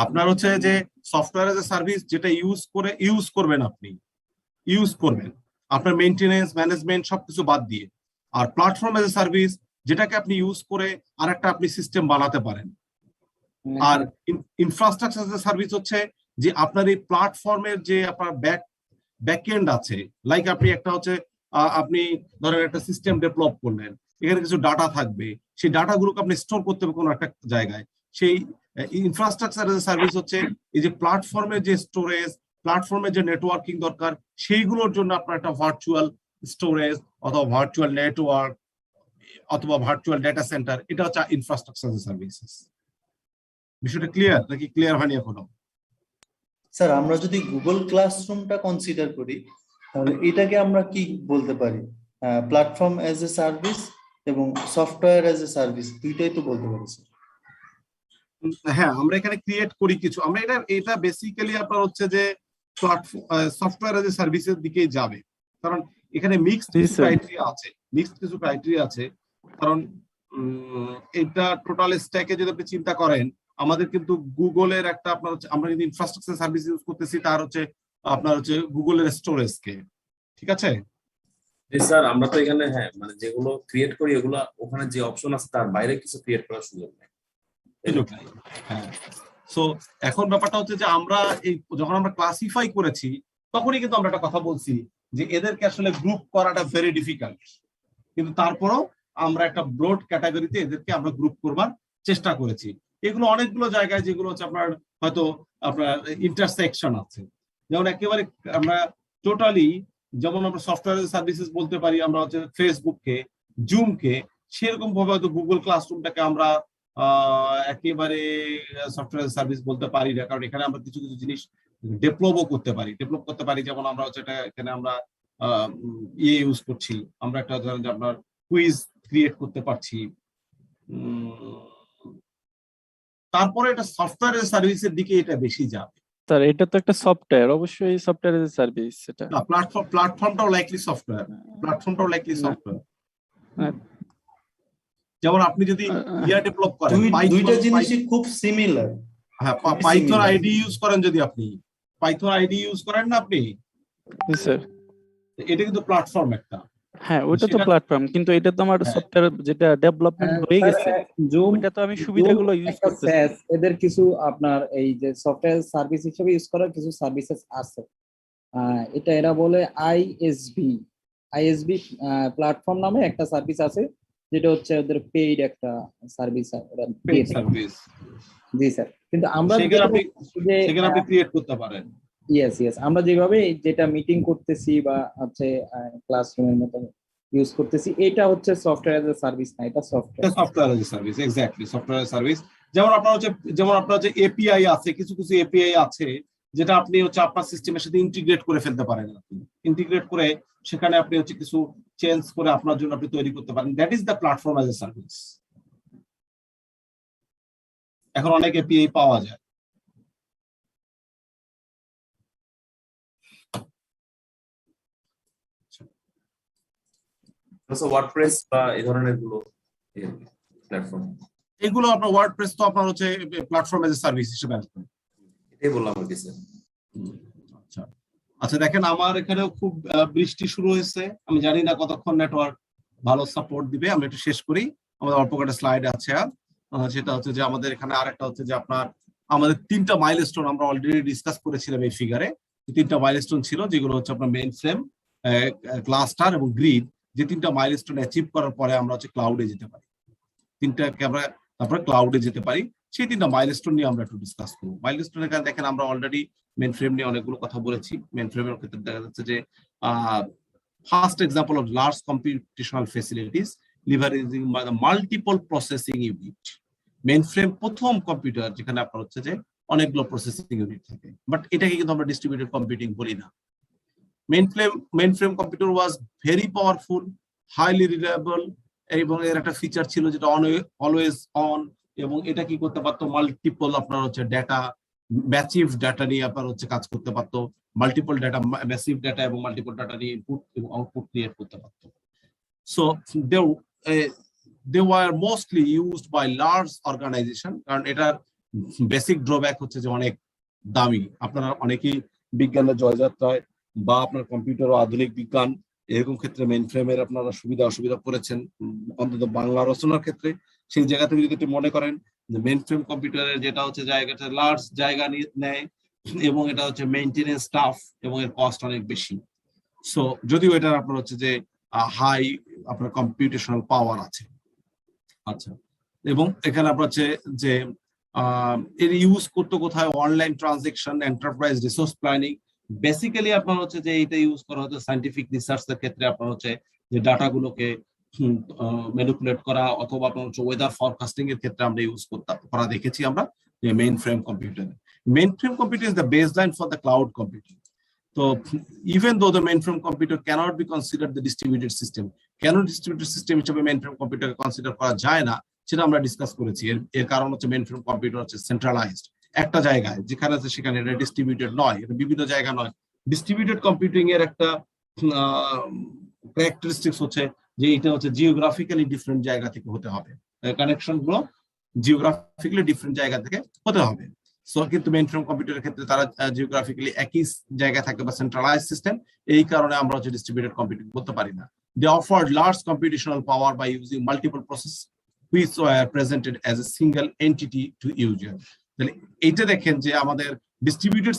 আপনার হচ্ছে যে সফটওয়্যার এজ এ সার্ভিস যেটা ইউজ করবেন, আপনি ইউজ করবেন আপনার মেইনটেনেন্স ম্যানেজমেন্ট সবকিছু বাদ দিয়ে। আর প্ল্যাটফর্ম এজ এ সার্ভিস যেটাকে আপনি ইউজ করে আরেকটা আপনি সিস্টেম বানাতে পারেন। আর ইনফ্রাস্ট্রাকচার এজ এ সার্ভিস হচ্ছে যে আপনার এই প্ল্যাটফর্মের যে আপনার ব্যাকএন্ড আছে, লাইক আপনি একটা হচ্ছে আপনি ধরেন একটা সিস্টেম ডেভেলপ করলেন, এখানে কিছু ডাটা থাকবে, সেই ডাটাগুলোকে আপনি স্টোর করতে হবে কোনো একটা জায়গায়। সেই ইনফ্রাস্ট্রাকচার এজ এ সার্ভিস হচ্ছে এই যে প্ল্যাটফর্মের যে স্টোরেজ, প্ল্যাটফর্মের যে নেটওয়ার্কিং দরকার, সেইগুলোর জন্য আপনার একটা ভার্চুয়াল স্টোরেজ অথবা ভার্চুয়াল নেটওয়ার্ক অথবা ভার্চুয়াল ডেটা সেন্টার, এটা হচ্ছে ইনফ্রাস্ট্রাকচার এজ এ সার্ভিসেস। বিষয়টা ক্লিয়ার নাকি ক্লিয়ার হয়নি এখনো? স্যার আমরা যদি গুগল ক্লাসরুমটা কনসিডার করি তাহলে এটাকে আমরা কি বলতে পারি? প্ল্যাটফর্ম এজ এ সার্ভিস এবং সফটওয়্যার এজ এ সার্ভিস দুইটাই তো বলতে পারি স্যার। হ্যাঁ, আমরা এখানে ক্রিয়েট করি কিছু, আমরা এটা বেসিক্যালি আপনার হচ্ছে যে সফটওয়্যার এজ এ সার্ভিসের দিকেই যাবে, কারণ এখানে মিক্সড কিছু ক্রাইটেরিয়া আছে। কারণ এটা টোটাল স্ট্যাকে যদি আপনি চিন্তা করেন, আমাদের কিন্তু গুগলের একটা আপনার হচ্ছে আমরা কিন্তু ইনফ্রাস্ট্রাকচার সার্ভিস ইউজ করতেছি, তার হচ্ছে আপনার হচ্ছে গুগলের স্টোরেজকে, ঠিক আছে? স্যার আমরা তো এখানে হ্যাঁ মানে যেগুলো ক্রিয়েট করি এগুলো ওখানে যে অপশন আছে তার বাইরে কিছু ক্রিয়েট করার সুযোগ নেই। হ্যাঁ, সো এখন ব্যাপারটা হচ্ছে যে আমরা এই যখন আমরা ক্লাসিফাই করেছি তখনই কিন্তু আমরা একটা কথা বলছি যে এদেরকে আসলে গ্রুপ করাটা ভেরি ডিফিকাল্ট, কিন্তু তারপরও আমরা একটা ব্রড ক্যাটাগরিতে এদেরকে আমরা গ্রুপ করবার চেষ্টা করেছি। এগুলো অনেকগুলো জায়গায় যেগুলো হচ্ছে আপনার হয়তো আপনার ইন্টারসেকশন আছে, যেমন একেবারে আমরা টোটালি যেমন আমরা সফটওয়্যার সার্ভিসেস বলতে পারি আমরা হচ্ছে ফেসবুককে, জুমকে, সেরকম ভাবে হয়তো গুগল ক্লাসরুমটাকে আমরা একেবারে সফটওয়্যার সার্ভিস বলতে পারি না, কারণ এখানে আমরা কিছু কিছু জিনিস ডেভেলপ করতে পারি, যেমন আমরা হচ্ছে এখানে আমরা ইয়ে ইউজ করছি, আমরা একটা ধরেন যে আপনার কুইজ ক্রিয়েট করতে পারছি। তারপরে এটা সফটওয়্যার সার্ভিসের দিকে এটা বেশি যাবে। স্যার এটা তো একটা সফটওয়্যার, অবশ্যই সফটওয়্যার এজ এ সার্ভিস। এটা প্ল্যাটফর্মটাও লাইকলি সফটওয়্যার, যেমন আপনি যদি ইয়া ডেভেলপ করেন, দুইটা জিনিসই খুব সিমিলার। হ্যাঁ, পাইথন আইডি ইউজ করেন, যদি আপনি পাইথন আইডি ইউজ করেন না আপনি, স্যার এটা কিন্তু প্ল্যাটফর্ম একটা। হ্যাঁ ওটা তো প্ল্যাটফর্ম, কিন্তু এটা তো আমার সফটওয়্যার যেটা ডেভেলপমেন্ট হয়ে গেছে, জুম ওটা তো আমি সুবিধাগুলো ইউজ করতেছি। এদের কিছু আপনার এই যে সফটওয়্যার সার্ভিস হিসেবে ইউজ করার কিছু সার্ভিসেস আছে, এটা এরা বলে আইএসবি প্ল্যাটফর্ম নামে একটা সার্ভিস আছে, যেটা হচ্ছে ওদের পেইড একটা সার্ভিস। জি স্যার, কিন্তু আমরা সেখানে আপনি ক্রিয়েট করতে পারেন। ইয়েস আমরা যেভাবে যেটা মিটিং করতেছি বা হচ্ছে ক্লাসরুমের মতো ইউজ করতেছি, এটা হচ্ছে সফটওয়্যার এজ এ সার্ভিস না, এটা software as a service. Exactly, software service. যেমন আপনার হচ্ছে এপিআই আছে, কিছু এপিআই আছে যেটা আপনি হচ্ছে আপনার সিস্টেমের সাথে ইন্টিগ্রেট করে ফেলতে পারেন। আপনি ইন্টিগ্রেট করে সেখানে আপনি হচ্ছে কিছু চেঞ্জ করে আপনার জন্য আপনি তৈরি করতে পারেন। That is the platform as a service. এখন অনেক এপিআই পাওয়া যায়। ওয়ার্ডপ্রেস বা এই ধরনের গুলো প্ল্যাটফর্ম, এগুলো আপনার ওয়ার্ডপ্রেস তো আপনার হচ্ছে প্ল্যাটফর্ম এজ এ সার্ভিস হিসেবে আসবে। এটাই বললাম আর কি স্যার। আচ্ছা আচ্ছা, দেখেন আমার এখানেও খুব বৃষ্টি শুরু হয়েছে, আমি জানি না কতক্ষণ নেটওয়ার্ক ভালো সাপোর্ট দিবে। আমরা একটু শেষ করি, আমাদের অল্প কটা স্লাইড আছে। আর সেটা হচ্ছে যে আমাদের এখানে আরেকটা হচ্ছে যে আপনার আমাদের 3টা মাইলস্টোন আমরা অলরেডি ডিসকাস করেছিলাম এই ফিগারে। 3টা মাইলস্টোন ছিল, যেগুলো হচ্ছে আপনার মেইন ফ্রেম, ক্লাস্টার এবং গ্রিড। যে 3টা মাইলস্টোন অ্যাচিভ করার পরে আমরা হচ্ছে ক্লাউডে যেতে পারি, 3টাকে আমরা তারপরে ক্লাউডে যেতে পারি। সেই 3টা মাইলস্টোন নিয়ে আমরা একটু ডিসকাস করবো। মাইলস্টোনের কারণে দেখেন আমরা অলরেডি মেইন ফ্রেম নিয়ে অনেকগুলো কথা বলেছি। মেইন ফ্রেমের ক্ষেত্রে দেখা যাচ্ছে যে first example of large computational facilities leveraging by the multiple processing unit. Mainframe প্রথম কম্পিউটার যেখানে আপনার হচ্ছে যে অনেকগুলো প্রসেসিং ইউনিট থাকে, বাট এটাকে কিন্তু আমরা ডিস্ট্রিবিউটেড কম্পিউটিং বলি না। mainframe computer was very powerful, highly reliable, এবং এর একটা ফিচার ছিল যেটা অলওয়েজ অন, এবং এটা কি করতে পারতো মাল্টিপল আপনার হচ্ছে ডেটা, ম্যাসিভ ডেটা নিয়ে আপনার হচ্ছে কাজ করতে পারতো, মাল্টিপল ডেটা, ম্যাসিভ ডেটা এবং মাল্টিপল ডেটা নিয়ে ইনপুট এবং আউটপুট ক্রিয়েট করতে পারতো। So they were mostly used by large organization, কারণ এটার বেসিক ড্রব্যাক হচ্ছে যে অনেক দামি। আপনারা অনেকেই বিজ্ঞানের জয়যাত্রায় বা আপনার কম্পিউটার ও আধুনিক বিজ্ঞান এরকম ক্ষেত্রে মেইন ফ্রেমের আপনারা সুবিধা অসুবিধা করেছেন, অন্তত বাংলা রচনার ক্ষেত্রে। সেই জায়গা থেকে যদি মনে করেন যে মেইন ফ্রেম কম্পিউটারের যেটা হচ্ছে জায়গাটা লার্জ জায়গা নেয় এবং এটা হচ্ছে মেইনটেনেন্স স্টাফ এবং এর কস্ট অনেক বেশি। সো যদিও এটার আপনার হচ্ছে যে হাই আপনার কম্পিউটেশনাল পাওয়ার আছে। আচ্ছা, এবং এখানে আপনার হচ্ছে যে এর ইউজ করতে কোথায় online transaction, enterprise resource planning. Basically আপনার হচ্ছে যে এটা ইউজ করা হচ্ছে সায়েন্টিফিক রিসার্চের ক্ষেত্রে, আপনার হচ্ছে যে ডাটাগুলোকে ম্যানিপুলেট করা, অথবা আপনার হচ্ছে ওয়েদার ফরকাস্টিং এর ক্ষেত্রে আমরা ইউজ করা দেখেছি আমরা যে মেইন ফ্রেম কম্পিউটারে। Mainframe computer is the baseline for the cloud computing. তো even though the mainframe computer cannot be considered the distributed system, কেন ডিস্ট্রিবিউটেড সিস্টেম হিসেবে মেইন ফ্রেম কম্পিউটারকে কনসিডার করা যায় না সেটা আমরা ডিসকাস করেছি। এর কারণ হচ্ছে মেইন ফ্রেম কম্পিউটার হচ্ছে সেন্ট্রালাইজড একটা জায়গায়, যেখানে আছে সেখানে এটা ডিস্ট্রিবিউটেড নয়, এটা বিভিন্ন জায়গা নয়। ডিস্ট্রিবিউটেড কম্পিউটিং এর একটা ক্যারেক্টারিস্টিক্স হচ্ছে যে এটা হচ্ছে জিওগ্রাফিক্যালি ডিফারেন্ট জায়গা থেকে হতে হবে, কানেকশন গুলো জিওগ্রাফিক্যালি ডিফারেন্ট জায়গা থেকে হতে হবে। সো কিন্তু মেইন ফ্রেম কম্পিউটারের ক্ষেত্রে তারা জিওগ্রাফিক্যালি একই জায়গায় থাকে বা সেন্ট্রালাইজ সিস্টেম, এই কারণে আমরা হচ্ছে ডিস্ট্রিবিউটেড কম্পিউটিং বলতে পারি না। They offered large computational power by using multiple processes which were presented as a single entity to user. তাহলে এইটা দেখেন যে আমাদের ডিস্ট্রিবিউটেড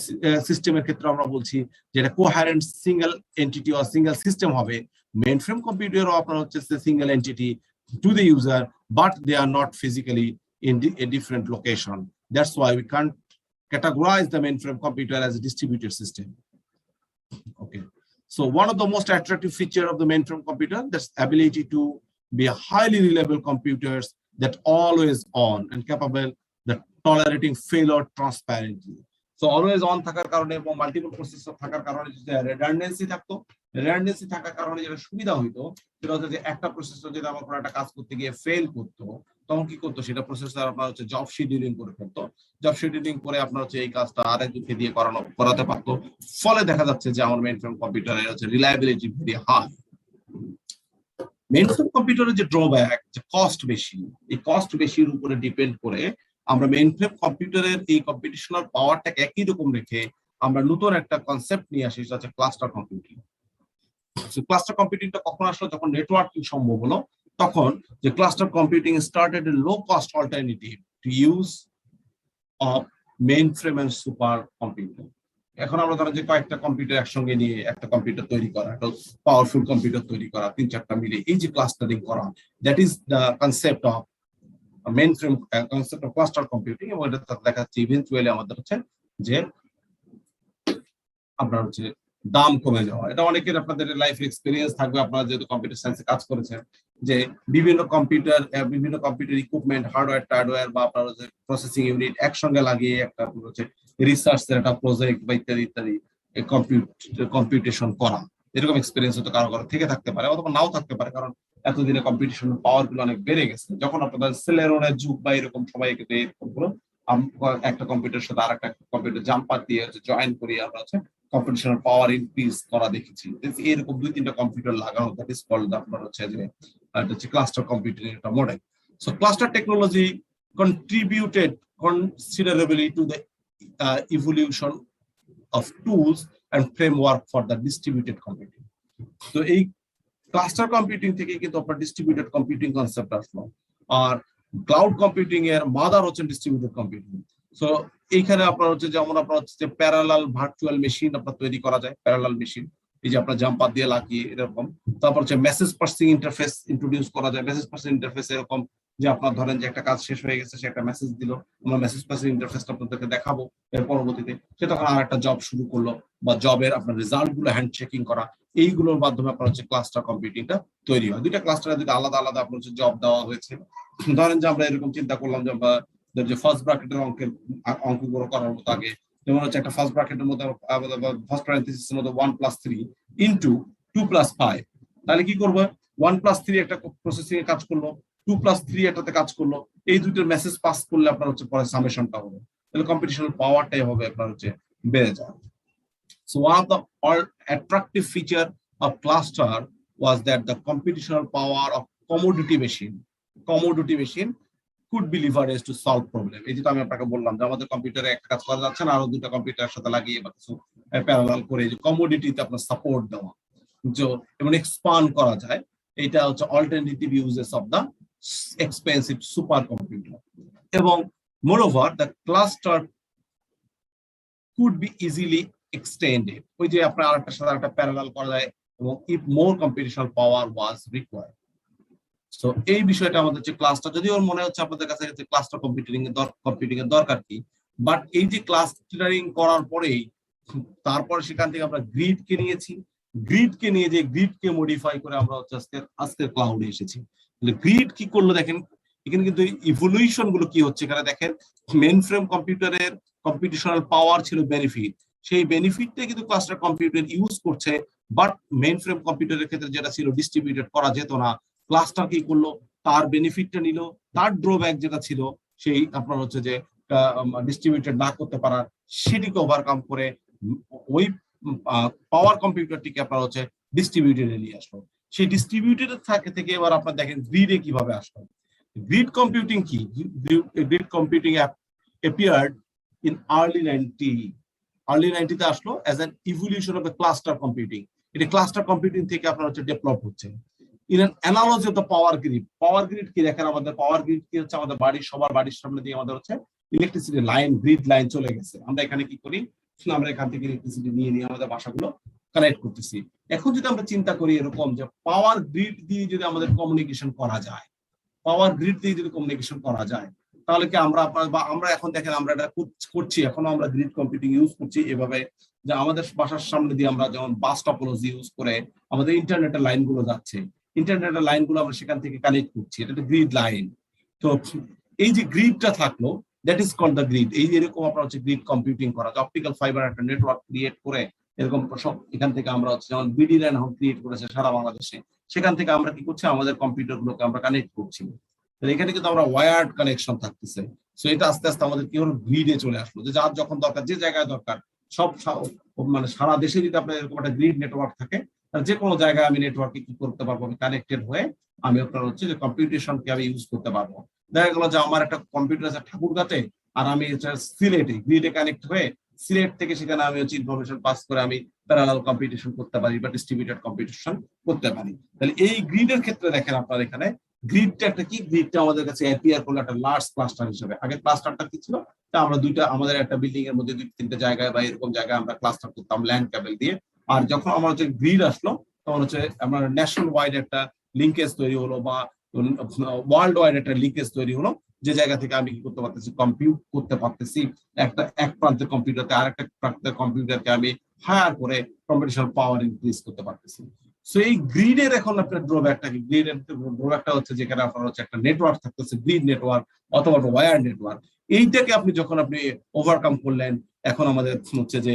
সিস্টেমের ক্ষেত্রে আমরা বলছি যে এটা কোহারেন্ট single entity or single system হবে। মেইন ফ্রেম কম্পিউটারও আপনার হচ্ছে single entity to the user, but they are not physically in a different location. That's why we can't categorize the mainframe computer as a distributed system. Okay. So one of the most attractive feature of the mainframe computer, that's ability to be a highly reliable computers that always on and capable that tolerating failure transparently. So always on থাকার কারণে এবং multiple processor থাকার কারণে যদি রেডান্ডেন্সি থাকতো, রেডান্ডেন্সি থাকার কারণে যেটা সুবিধা হইতো সেটা হচ্ছে যে একটা প্রসেসর যদি আমার কোনো একটা কাজ করতে গিয়ে ফেল করতো, তখন কি করতো সেটা প্রসেসর আপনার হচ্ছে জব শিডিউলিং করে ফেলতো। জব শিডিউলিং করে আপনার হচ্ছে এই কাজটা আরেকজনকে দিয়ে করাতে পারতো। ফলে দেখা যাচ্ছে যে আমার মেইনফ্রেম কম্পিউটারের হচ্ছে রিলায়েবিলিটি ভেরি হাই। মেইনফ্রেম কম্পিউটারের যে ড্রব্যাক, যে কস্ট বেশি, এই কস্ট বেশির উপরে ডিপেন্ড করে আমরা মেইনফ্রেম কম্পিউটারের এই কম্পিটিশনাল পাওয়ারটাকে একই রকম রেখে আমরা নতুন একটা কনসেপ্ট নিয়ে আসি, সেটা হচ্ছে ক্লাস্টার কম্পিউটিং। ক্লাস্টার কম্পিউটিংটা কখন আসলো? যখন নেটওয়ার্কিং সম্ভব হলো, তখন যে cluster computing started a low cost alternative to use of mainframe and supercomputer. এখন আমরা ধরেন যে কয়েকটা কম্পিউটার একসঙ্গে নিয়ে একটা কম্পিউটার তৈরি করা, একটা পাওয়ারফুল কম্পিউটার তৈরি করা, 3-4টা মিলে এই যে ক্লাস্টারিং করা, that is the concept of mainframe concept of cluster computing. এবং এটা দেখা যাচ্ছে ইভেন্চুয়ালি আমাদের হচ্ছে যে আপনার হচ্ছে দাম কমে যাওয়া। এটা অনেকের আপনাদের লাইফ এক্সপিরিয়েন্স থাকবে, আপনারা যেহেতু কম্পিউটার সায়েন্সে কাজ করেছেন, যে বিভিন্ন কম্পিউটার ইকুইপমেন্ট, হার্ডওয়্যার টার্ডওয়্যার বা আপনার হচ্ছে প্রসেসিং ইউনিট একসঙ্গে লাগিয়ে একটা হচ্ছে রিসার্চের একটা প্রজেক্ট বা ইত্যাদি ইত্যাদি কম্পিউটেশন করা, এরকম এক্সপিরিয়েন্স হয়তো কারো কারো থেকে থাকতে পারে অথবা নাও থাকতে পারে, কারণ এতদিনে কম্পিটিশন পাওয়ার গুলো অনেক বেড়ে গেছে। যখন আপনাদের সেলেরনের যুগ বা এরকম সবাই কিন্তু এরকম গুলো একটা কম্পিউটার সাথে আর একটা কম্পিউটার জাম্পার দিয়ে জয়েন করিয়ে আমরা হচ্ছে কম্পিটিশনাল পাওয়ার ইনক্রিজ করা দেখেছি। এরকম 2-3টা কম্পিউটার লাগানো, দ্যাট ইজ কল্ড আপনার হচ্ছে যে ক্লাস্টার কম্পিউটিং একটা model. So cluster technology contributed considerably to the evolution of tools and framework for the distributed computing. So এই ক্লাস্টার কম্পিউটিং থেকে কিন্তু আপনার ডিস্ট্রিবিউটেড কম্পিউটিং কনসেপ্ট আসলো, আর ক্লাউড কম্পিউটিং এর মাদার হচ্ছে ডিস্ট্রিবিউটেড কম্পিউটিং। সো এইখানে আপনার হচ্ছে যেমন আপনার হচ্ছে যে প্যারালাল ভার্চুয়াল মেশিন আপনার তৈরি করা যায়, প্যারালাল মেশিন এই যে আপনার জাম্পার দিয়ে লাগিয়ে এরকম। তারপর হচ্ছে মেসেজ পার্সিং ইন্টারফেস ইন্ট্রোডিউস করা যায়। মেসেজ পার্সিং ইন্টারফেস এরকম যে আপনার ধরেন যে একটা কাজ শেষ হয়ে গেছে, সে একটা মেসেজ দিল, আমরা মেসেজ পার্সিং ইন্টারফেসটা আপনাদেরকে দেখাবো, এর পরবর্তীতে সে তখন আর একটা জব শুরু করলো, বা জবের আপনার রেজাল্ট গুলো হ্যান্ড চেকিং করা, এইগুলোর মাধ্যমে আপনার হচ্ছে ক্লাস্টার কম্পিউটিংটা তৈরি হয়। দুইটা ক্লাস্টারে দুটো আলাদা আলাদা আপনার হচ্ছে জব দেওয়া হয়েছে। ধরেন যে আমরা এরকম চিন্তা করলাম যে ফার্স্ট ব্র্যাকেটের অঙ্কগুলো করার মতো আগে, যেমন হচ্ছে একটা ফার্স্ট ব্র্যাকেটের মধ্যে ফার্স্ট প্যারেনথেসিসের মধ্যে 1+3 ইনটু 2+5, তাহলে কি করবো? 1+3 একটা প্রসেসিং এ কাজ করলো, 2+3 একটাতে কাজ করলো, এই দুইটার মেসেজ পাস করলে আপনার হচ্ছে পরে সামেশনটা হবে, তাহলে কম্পিটিশনাল পাওয়ারটাই হবে আপনার হচ্ছে বেড়ে যায়। So one of the attractive feature of cluster was that the computational power of commodity machine could be leveraged to solve problem. এই যে আমি আপনাকে বললাম যে আমাদের কম্পিউটারে একটা কাজ করা যাচ্ছে না, আরো দুটো কম্পিউটারের সাথে লাগিয়ে বা কিছু প্যারালাল করে যে কমোডিটিতে আপনার সাপোর্ট দেওয়া এবং এক্সপান্ড করা যায়, এটা হচ্ছে alternative uses of the expensive supercomputer. এবং moreover the cluster could be easily extended, ওই যে আপনার আরেকটার সাথে আরেকটা প্যারালাল করা যায়, এবং if more computational power was required. So এই বিষয়টা আমাদের যে ক্লাসটা, যদিও মনে হচ্ছে আপনাদের কাছে যে ক্লাস্টার কম্পিউটিং এর দরকার কি, বাট এই যে ক্লাস্টারিং করার পরেই তারপর সেখান থেকে আমরা গ্রিডকে নিয়েছি, গ্রিডকে নিয়ে যে গ্রিডকে মডিফাই করে আমরা হচ্ছে আজকের ক্লাউডে এসেছি। গ্রিড কি করলো দেখেন, এখানে কিন্তু ইভলিউশন গুলো কি হচ্ছে এখানে দেখেন। মেইন ফ্রেম কম্পিউটারের কম্পিটিশনাল পাওয়ার ছিল বেনিফিট, সেই বেনিফিটটা কিন্তু ক্লাস্টার কম্পিউটার ইউজ করছে, বাট মেইন ফ্রেম কম্পিউটারের ক্ষেত্রে যেটা ছিল ডিস্ট্রিবিউটেড করা যেত না, ক্লাস্টার কি করলো তার বেনিফিটটা নিল, তার ড্রব্যাক যেটা ছিল সেই আপনার হচ্ছে যে ডিস্ট্রিবিউটেড না করতে পারার, সেটিকে ওভারকাম করে ওই পাওয়ার কম্পিউটারটিকে আপনার হচ্ছে ডিস্ট্রিবিউটেডে নিয়ে আসলো। সেই ডিস্ট্রিবিউটেড থেকে এবার আপনার দেখেন গ্রিডে কিভাবে আসলো। গ্রিড কম্পিউটিং কি? Grid computing appeared in early 90 আসলো as an evolution of the cluster computing. এটা ক্লাস্টার কম্পিউটিং থেকে আপনার হচ্ছে ডেভেলপ হচ্ছে। In an analogy of the power grid, power grid কি দেখেন, আমাদের পাওয়ার গ্রিড কি হচ্ছে, আমাদের সবার বাড়ির সামনে দিয়ে আমাদের হচ্ছে ইলেকট্রিসিটি লাইন, গ্রিড লাইন চলে গেছে। আমরা এখানে কি করি, আমরা এখান থেকে ইলেকট্রিসিটি নিয়ে আমাদের বাসাগুলো কানেক্ট করতেছি। এখন যদি আমরা চিন্তা করি এরকম যে পাওয়ার গ্রিড দিয়ে যদি আমাদের কমিউনিকেশন করা যায়, তাহলে কি আমরা এখন দেখেন আমরা এটা করছি, এখনো আমরা গ্রিড কম্পিউটিং ইউজ করছি এভাবে যে আমাদের বাসার সামনে দিয়ে আমরা যেমন বাস টপোলজি ইউজ করে আমাদের ইন্টারনেটের লাইনগুলো যাচ্ছে, ইন্টারনেটের লাইনগুলো আমরা সেখান থেকে কানেক্ট করছি, এটা একটা গ্রিড লাইন। তো এই যে গ্রিডটা থাকলো, that is called the grid. এই এরকম আপনার হচ্ছে গ্রিড কম্পিউটিং করা, অপটিক্যাল ফাইবার একটা নেটওয়ার্ক ক্রিয়েট করে এরকম সব এখান থেকে আমরা হচ্ছে যেমন বিডি লাইন এখন ক্রিয়েট করেছে সারা বাংলাদেশে, সেখান থেকে আমরা কি করছি, আমাদের কম্পিউটার গুলোকে আমরা কানেক্ট করছি। এখানে কিন্তু আমরা ওয়্যার্ড কানেকশন থাকতেছে। সো এটা আস্তে আস্তে আমাদের কি হলো, গ্রিডে চলে আসলো, যে যার যখন দরকার, যে জায়গায় দরকার, মানে সারা দেশে যদি আপনার এরকম একটা গ্রিড নেটওয়ার্ক থাকে, যে কোনো জায়গায় আমি নেটওয়ার্কে কি করতে পারবো, আমি কানেক্টেড হয়ে আমি আপনার হচ্ছে যে কম্পিউটেশনকে আমি ইউজ করতে পারবো। দেখা গেল যে আমার একটা কম্পিউটার আছে ঠাকুরগাঁতে, আর আমি সিলেটে গ্রিডে কানেক্ট হয়ে সিলেট থেকে সেখানে আমি হচ্ছে ইনফরমেশন পাস করে আমি প্যারালাল কম্পিউটেশন করতে পারি বা ডিস্ট্রিবিউটেড কম্পিউটেশন করতে পারি। তাহলে এই গ্রিডের ক্ষেত্রে দেখেন আপনার এখানে গ্রিডটা একটা কি, গ্রিডটা আমাদের কাছে অ্যাপিয়ার করলো একটা লার্জ ক্লাস্টার হিসেবে। আগে ক্লাস্টারটা কি ছিল, আমরা আমাদের একটা বিল্ডিং এর মধ্যে 2-3টে জায়গায় বা এরকম জায়গায় আমরা ক্লাস্টার করতাম ল্যান্ড কেবল দিয়ে। আর যখন আমার হচ্ছে গ্রিড আসলো, তখন হচ্ছে আমার ন্যাশনাল ওয়াইড একটা লিঙ্কেজ তৈরি হলো বা ওয়ার্ল্ড ওয়াইড একটা লিঙ্কেজ তৈরি হলো, যে জায়গা থেকে আমি কি করতে পারতেছি, কম্পিউট করতে পারতেছি। এক প্রান্তের কম্পিউটারকে আর একটা প্রান্তের কম্পিউটারকে আমি হায়ার করে কম্পিউটেশনাল পাওয়ার ইনক্রিজ করতে পারতেছি। সো এই গ্রিডের এখন আপনার ড্রব্যাকটা কি, গ্রিডের ড্রব্যাকটা হচ্ছে যেখানে আপনার হচ্ছে একটা নেটওয়ার্ক থাকতেছে, গ্রিড নেটওয়ার্ক অথবা ওয়্যার নেটওয়ার্ক, এইটাকে আপনি যখন আপনি ওভারকাম করলেন, এখন আমাদের হচ্ছে যে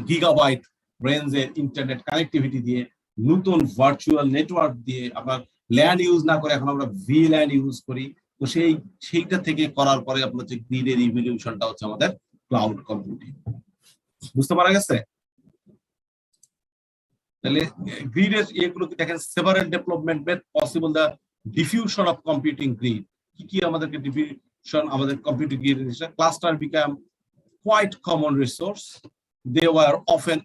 গিগাবাইট রেঞ্জের ইন্টারনেট কানেক্টিভিটি দিয়ে, নতুন ভার্চুয়াল নেটওয়ার্ক দিয়ে, আপনার ল্যান্ড ইউজ না করে এখন আমরা VLAN ইউজ করি। তো সেইটা থেকে করার পরে আপনার হচ্ছে গ্রিডের ইভলিউশনটা হচ্ছে আমাদের ক্লাউড কম্পিউটিং। বুঝতে পারা গেছে? তাহলে গ্রিডের এগুলো কি দেখেন, several development made possible the diffusion of computing grid. কি আমাদেরকে ডিফিউশন, আমাদের computing grid cluster become quite common resource, they were often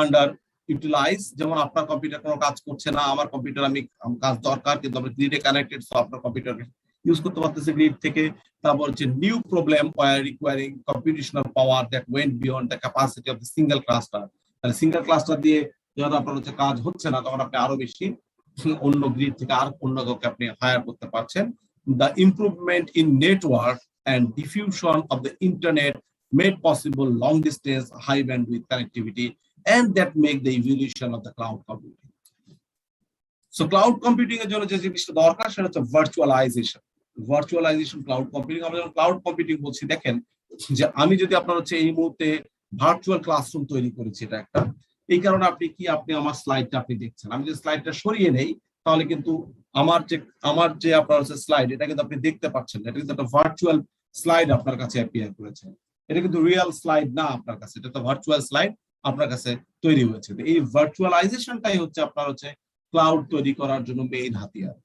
under utilize. যেমন আপনার কম্পিউটার কোনো কাজ করছে না, আমার কম্পিউটার আমি কাজ দরকার, কিন্তু আমরা গ্রিডে কানেক্টেড, সো আপনার কম্পিউটারকে ইউজ করতে পারতেছে গ্রিড থেকে। তারপর হচ্ছে new problem were requiring computational power that went beyond the capacity of the single cluster. তাহলে সিঙ্গেল ক্লাস্টার দিয়ে যখন আপনার হচ্ছে কাজ হচ্ছে না, তখন আপনি আরো বেশি অন্য গ্রিড থেকে আর অন্য কাউকে আপনি হায়ার করতে পারছেন। The improvement in network and diffusion of the internet made possible long distance high bandwidth connectivity and that make the evolution of the cloud computing. So cloud computing এর জন্য যে জিনিসটা দরকার সেটা হচ্ছে ভার্চুয়ালাইজেশন ক্লাউড কম্পিউটিং। আমরা যখন cloud computing বলছি, দেখেন যে আমি যদি আপনার হচ্ছে এই মুহূর্তে ভার্চুয়াল ক্লাসরুম তৈরি করেছি, এটা একটা, এই কারণে আপনি আমার স্লাইডটা আপনি দেখছেন, আমি যদি স্লাইডটা সরিয়ে নেই তাহলে কিন্তু আমার যে আপনার হচ্ছে স্লাইড, এটা কিন্তু আপনি দেখতে পাচ্ছেন, এটা কিন্তু একটা ভার্চুয়াল স্লাইড আপনার কাছে অ্যাপিয়ার করেছে, এটা কিন্তু রিয়েল স্লাইড না আপনার কাছে, এটা তো ভার্চুয়াল স্লাইড আপনার কাছে তৈরি হয়েছে। এই ভার্চুয়ালাইজেশনটাই হচ্ছে আপনার হচ্ছে ক্লাউড তৈরি করার জন্য মেইন হাতিয়ার।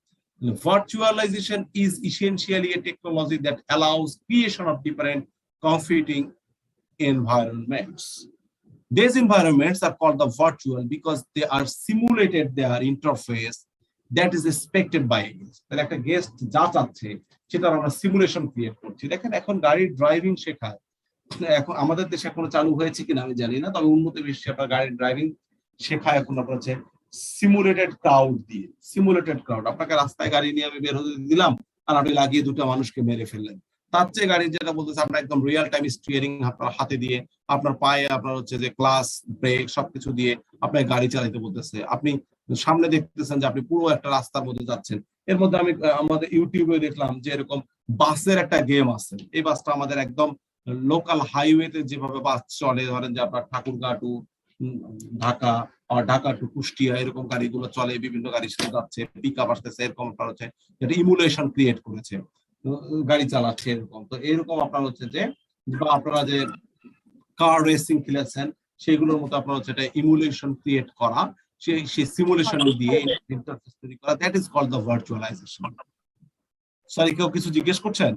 Virtualization is essentially a technology that allows creation of different computing environments. These environments are called the virtual because they are simulated their interface that is expected by a guest. তাহলে একটা guest যা চাচ্ছে সেটা আমরা simulation create করছি। দেখেন এখন গাড়ির ড্রাইভিং শেখায়, এখন আমাদের দেশে এখনো চালু হয়েছে কিনা আমি জানি না, তবে উন্নত বিশ্বে আপনার গাড়ির ড্রাইভিং শেখায় এখন আপনার হচ্ছে সিমুলেটেড ক্রাউড দিয়ে। সিমুলেটেড ক্রাউড, আপনাকে রাস্তায় গাড়ি নিয়ে আমি বের হতে দিলাম আর আপনি লাগিয়ে দুটো মানুষকে মেরে ফেললেন, তার চেয়ে গাড়ি যেটা বলতেছে আপনার একদম রিয়েল টাইম স্টিয়ারিং আপনার হাতে দিয়ে, আপনার পায়ে আপনার হচ্ছে যে ক্লাস ব্রেক সবকিছু দিয়ে আপনার গাড়ি চালাইতে বলতেছে। আপনি সামনে দেখতেছেন যে আপনি পুরো একটা রাস্তার মধ্যে যাচ্ছেন। এর মধ্যে আমি আমাদের ইউটিউবে দেখলাম যে এরকম বাসের একটা গেম আছে, এই বাসটা আমাদের একদম লোকাল হাইওয়েতে যেভাবে বাস চলে, ধরেন যে আপনার ঠাকুরগাঁ টু ঢাকা আর ঢাকা টু কুষ্টিয়া এরকম গাড়িগুলো চলে, বিভিন্ন গাড়ি সাথে যাচ্ছে, পিক আপ আসতেছে, এরকম আপনার হচ্ছে যেটা ইমুলেশন ক্রিয়েট করেছে, গাড়ি চালাচ্ছে এরকম। তো এরকম আপনার হচ্ছে যে আপনারা যে কার রেসিং খেলেছেন সেগুলোর মতো আপনার হচ্ছে এটা ইমুলেশন ক্রিয়েট করা, সেই সিমুলেশন দিয়ে ইন্টারফেস তৈরি করা, that is called the virtualization. Sorry, কেউ কিছু জিজ্ঞেস করছেন?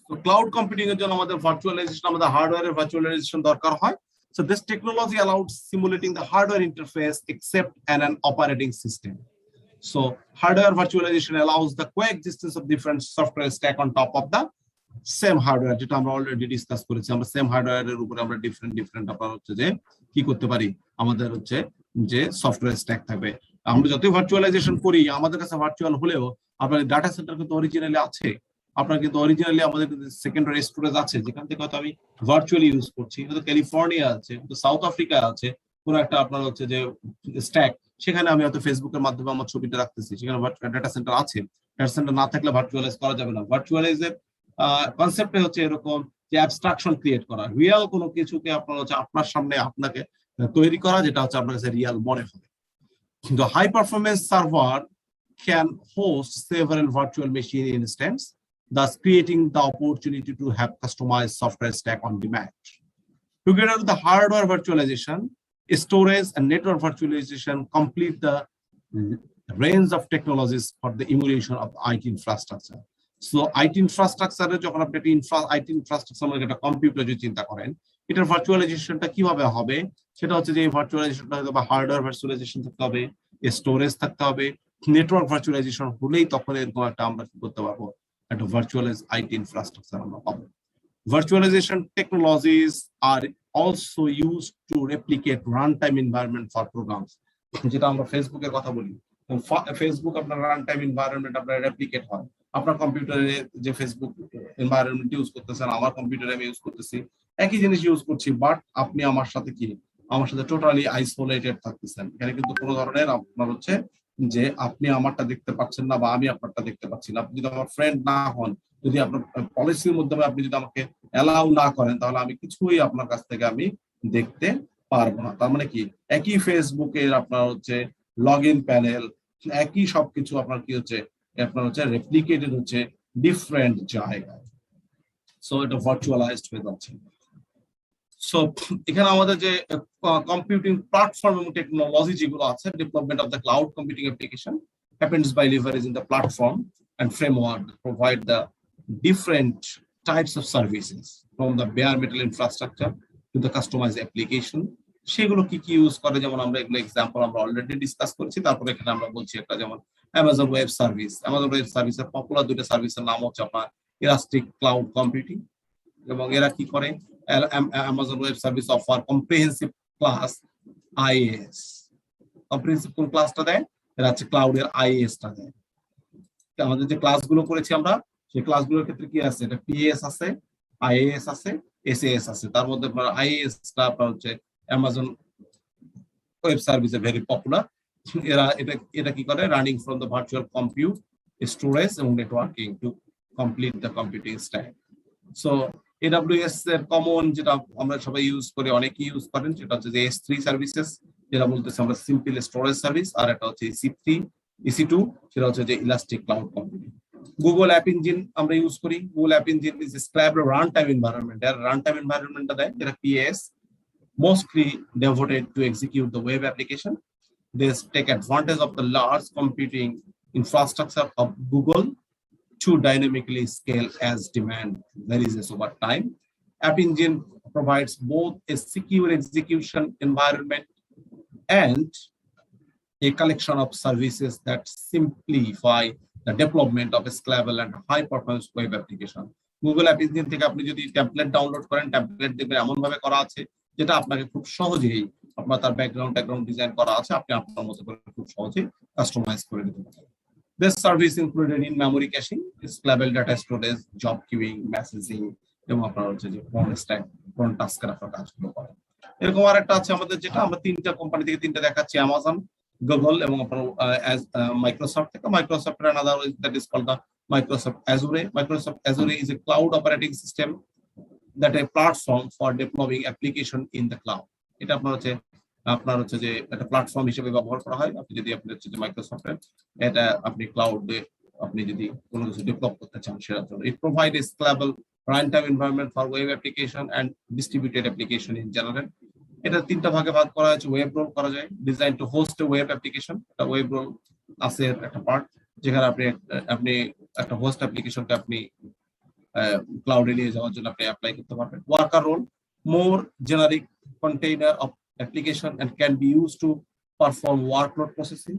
তো ক্লাউড কম্পিউটিং এর জন্য আমাদের ভার্চুয়ালাইজেশন, আমাদের হার্ডওয়্যারের ভার্চুয়ালাইজেশন দরকার হয়। So this technology allowed simulating the hardware interface except an operating system. So hardware virtualization allows the coexistence of different software stack on top of the same hardware, যেটা আমরা already discuss করেছি। আমরা same হার্ডওয়্যারের উপরে আমরা different আপনার হচ্ছে যে কি করতে পারি, আমাদের হচ্ছে যে সফটওয়্যার স্ট্যাক থাকবে। আমরা যতই ভার্চুয়ালাইজেশন করি, আমাদের কাছে ভার্চুয়াল হলেও আপনার ডাটা সেন্টার কিন্তু অরিজিনালি আছে, আপনার কিন্তু অরিজিনালি আমাদের সেকেন্ডারি স্টোরেজ আছে, যেখান থেকে হয়তো আমি ভার্চুয়ালি ইউজ করছি। হয়তো ক্যালিফোর্নিয়া আছে, হয়তো সাউথ আফ্রিকা আছে, কোনো একটা আপনার হচ্ছে যে স্ট্যাক, সেখানে আমি হয়তো ফেসবুকের মাধ্যমে আমার ছবিটা রাখতেছি, সেখানে ডাটা সেন্টার আছে। ডাটা সেন্টার না থাকলে ভার্চুয়ালাইজ করা যাবে না। ভার্চুয়ালাইজের কনসেপ্টে হচ্ছে এরকম যে অ্যাবস্ট্রাকশন ক্রিয়েট করা, রিয়েল কোনো কিছুকে আপনার হচ্ছে আপনার সামনে আপনাকে তৈরি করা, যেটা হচ্ছে আপনার কাছে রিয়েল মনে হবে। কিন্তু high performance server can host several virtual machine instances, thus creating the opportunity to have customized software stack on demand. Together with the hardware virtualization, storage and network virtualization complete the range of technologies for the emulation of IT infrastructure. So IT infrastructure যখন আপনি IT infrastructure মানে একটা computer যদি চিন্তা করেন, এটার ভার্চুয়ালাইজেশনটা কিভাবে হবে, সেটা হচ্ছে যে এই ভার্চুয়ালাইজেশনটা হয়তো বা হার্ডওয়্যার ভার্চুয়ালাইজেশন থাকতে হবে, স্টোরেজ থাকতে হবে, নেটওয়ার্ক ভার্চুয়ালাইজেশন হলেই তখন এরকম একটা আমরা কি করতে পারবো, একটা ভার্চুয়ালাইজ IT ইনফ্রাস্ট্রাকচার আমরা পাবো। Virtualization technologies are also used to replicate runtime environment for programs, যেটা আমরা ফেসবুকের কথা বলি। ফেসবুক আপনার রানটাইম এনভায়রনমেন্ট আপনার রেপ্লিকেট হয়। আপনার কম্পিউটারে যে ফেসবুক এনভায়রনমেন্ট ইউজ করতেছেন, আমার কম্পিউটারে আমি ইউজ করতেছি, একই জিনিস ইউজ করছি, বাট আপনি আমার সাথে টোটালি আইসোলেটেড থাকতেছেন। এখানে কিন্তু কোনো ধরনের আপনার হচ্ছে যে আপনি আমারটা দেখতে পাচ্ছেন না বা আমি আপনারটা দেখতে পাচ্ছি না। আপনি যদি আমার ফ্রেন্ড না হন, যদি আপনার পলিসির মাধ্যমে আপনি যদি আমাকে অ্যালাউ না করেন, তাহলে আমি কিছুই আপনার কাছ থেকে আমি দেখতে পারবো না। তার মানে কি, একই ফেসবুকের আপনার হচ্ছে লগ ইন প্যানেল, একই সবকিছু আপনার কি হচ্ছে, আপনার হচ্ছে রেপ্লিকেটেড হচ্ছে ডিফারেন্ট জায়গায়। সো এটা ভার্চুয়ালাইজড হয়ে যাচ্ছে। সো এখানে আমাদের যে কম্পিউটিং প্ল্যাটফর্ম এবং টেকনোলজি যেগুলো আছে, development of the cloud computing application happens by leveraging the platform and framework that provide the different types of services from the bare metal infrastructure to the customized application. সেগুলো কি কি use করে, যেমন আমরা এগুলো example আমরা already discuss করেছি। তারপরে এখানে আমরা বলছি একটা, যেমন Amazon web service. Amazon web সার্ভিসের পপুলার দুটো সার্ভিসের নাম হচ্ছে আপনার ইলাস্টিক ক্লাউড কম্পিউটিং, এবং এরা কি করে, Amazon web service offer comprehensive class IaaS। Comprehensive কোন ক্লাসটা দেয়? এরা হচ্ছে ক্লাউডের IaaS-টা দেয়। আমাদের যে ক্লাসগুলো করেছি আমরা, সেই ক্লাসগুলোর ক্ষেত্রে কি আছে, এটা PaaS আছে, IaaS আছে, SaaS আছে। তার মধ্যে আপনার IaaS-টা আপনার হচ্ছে অ্যামাজন ওয়েব সার্ভিসে ভেরি পপুলার। এটা কি করে, running from the virtual compute, storage এবং networking to complete the computing stack. So AWS এর কমন যেটা আমরা সবাই ইউজ করি, অনেকেই ইউজ করেন, সেটা হচ্ছে যে S3 সার্ভিসেস, যেটা বলতেছে আমরা সিম্পল স্টোরেজ সার্ভিস, আর এটা হচ্ছে EC2, সেটা হচ্ছে যে elastic cloud computing. Google App engine আমরা ইউজ করি। Google App engine is scrub run time environment, এর রান টাইম এনভায়রনমেন্টটা দেয়, যেটা PaaS, mostly devoted to execute the web application. They take advantage of the large computing infrastructure of Google to dynamically scale as demand varies over time. App Engine provides both a secure execution environment and a collection of services that simplify the development of a scalable and high performance web application. Google App Engine থেকে আপনি যদি template download করেন, template দেখবেন এমন ভাবে করা আছে যেটা আপনাকে খুব সহজেই, আপনার তার ব্যাকগ্রাউন্ড ডিজাইন করা আছে, আপনি আপনার মতো করে খুব সহজেই কাস্টমাইজ করে দিতে পারেন। This service included in-memory caching, scalable data storage, job queuing, messaging, এবং আপনার হচ্ছে যে ফ্রন্ট টাস্কের আপনার কাজগুলো করে। এরকম আরেকটা আছে আমাদের, যেটা আমরা তিনটা কোম্পানি থেকে তিনটা দেখাচ্ছি, অ্যামাজন, গুগল এবং আপনার মাইক্রোসফট থেকে। মাইক্রোসফটের another that is called the Microsoft Azure. Microsoft Azure is a cloud operating system that a platform for deploying application in the cloud. এটা আপনার হচ্ছে যে একটা প্ল্যাটফর্ম হিসেবে ব্যবহার করা হয়। আপনি যদি আপনার হচ্ছে যে মাইক্রোসফটের এটা আপনি ক্লাউডে আপনি যদি কোনো কিছু ডেভেলপ করতে চান, সেটার জন্য it provide a scalable runtime environment for web application and distributed application in general. এটা তিনটা ভাগে ভাগ করা হয়েছে। ওয়েব রোল করা যায়, ডিজাইন টু হোস্ট এ ওয়েব অ্যাপ্লিকেশন, এটা ওয়েব রোল আছে একটা পার্ট, যেখানে আপনি একটা হোস্ট অ্যাপ্লিকেশনকে আপনি ক্লাউডে নিয়ে যাওয়ার জন্য আপনি অ্যাপ্লাই করতে পারবেন। Worker role, more generic container of application and can be used to perform workload processing.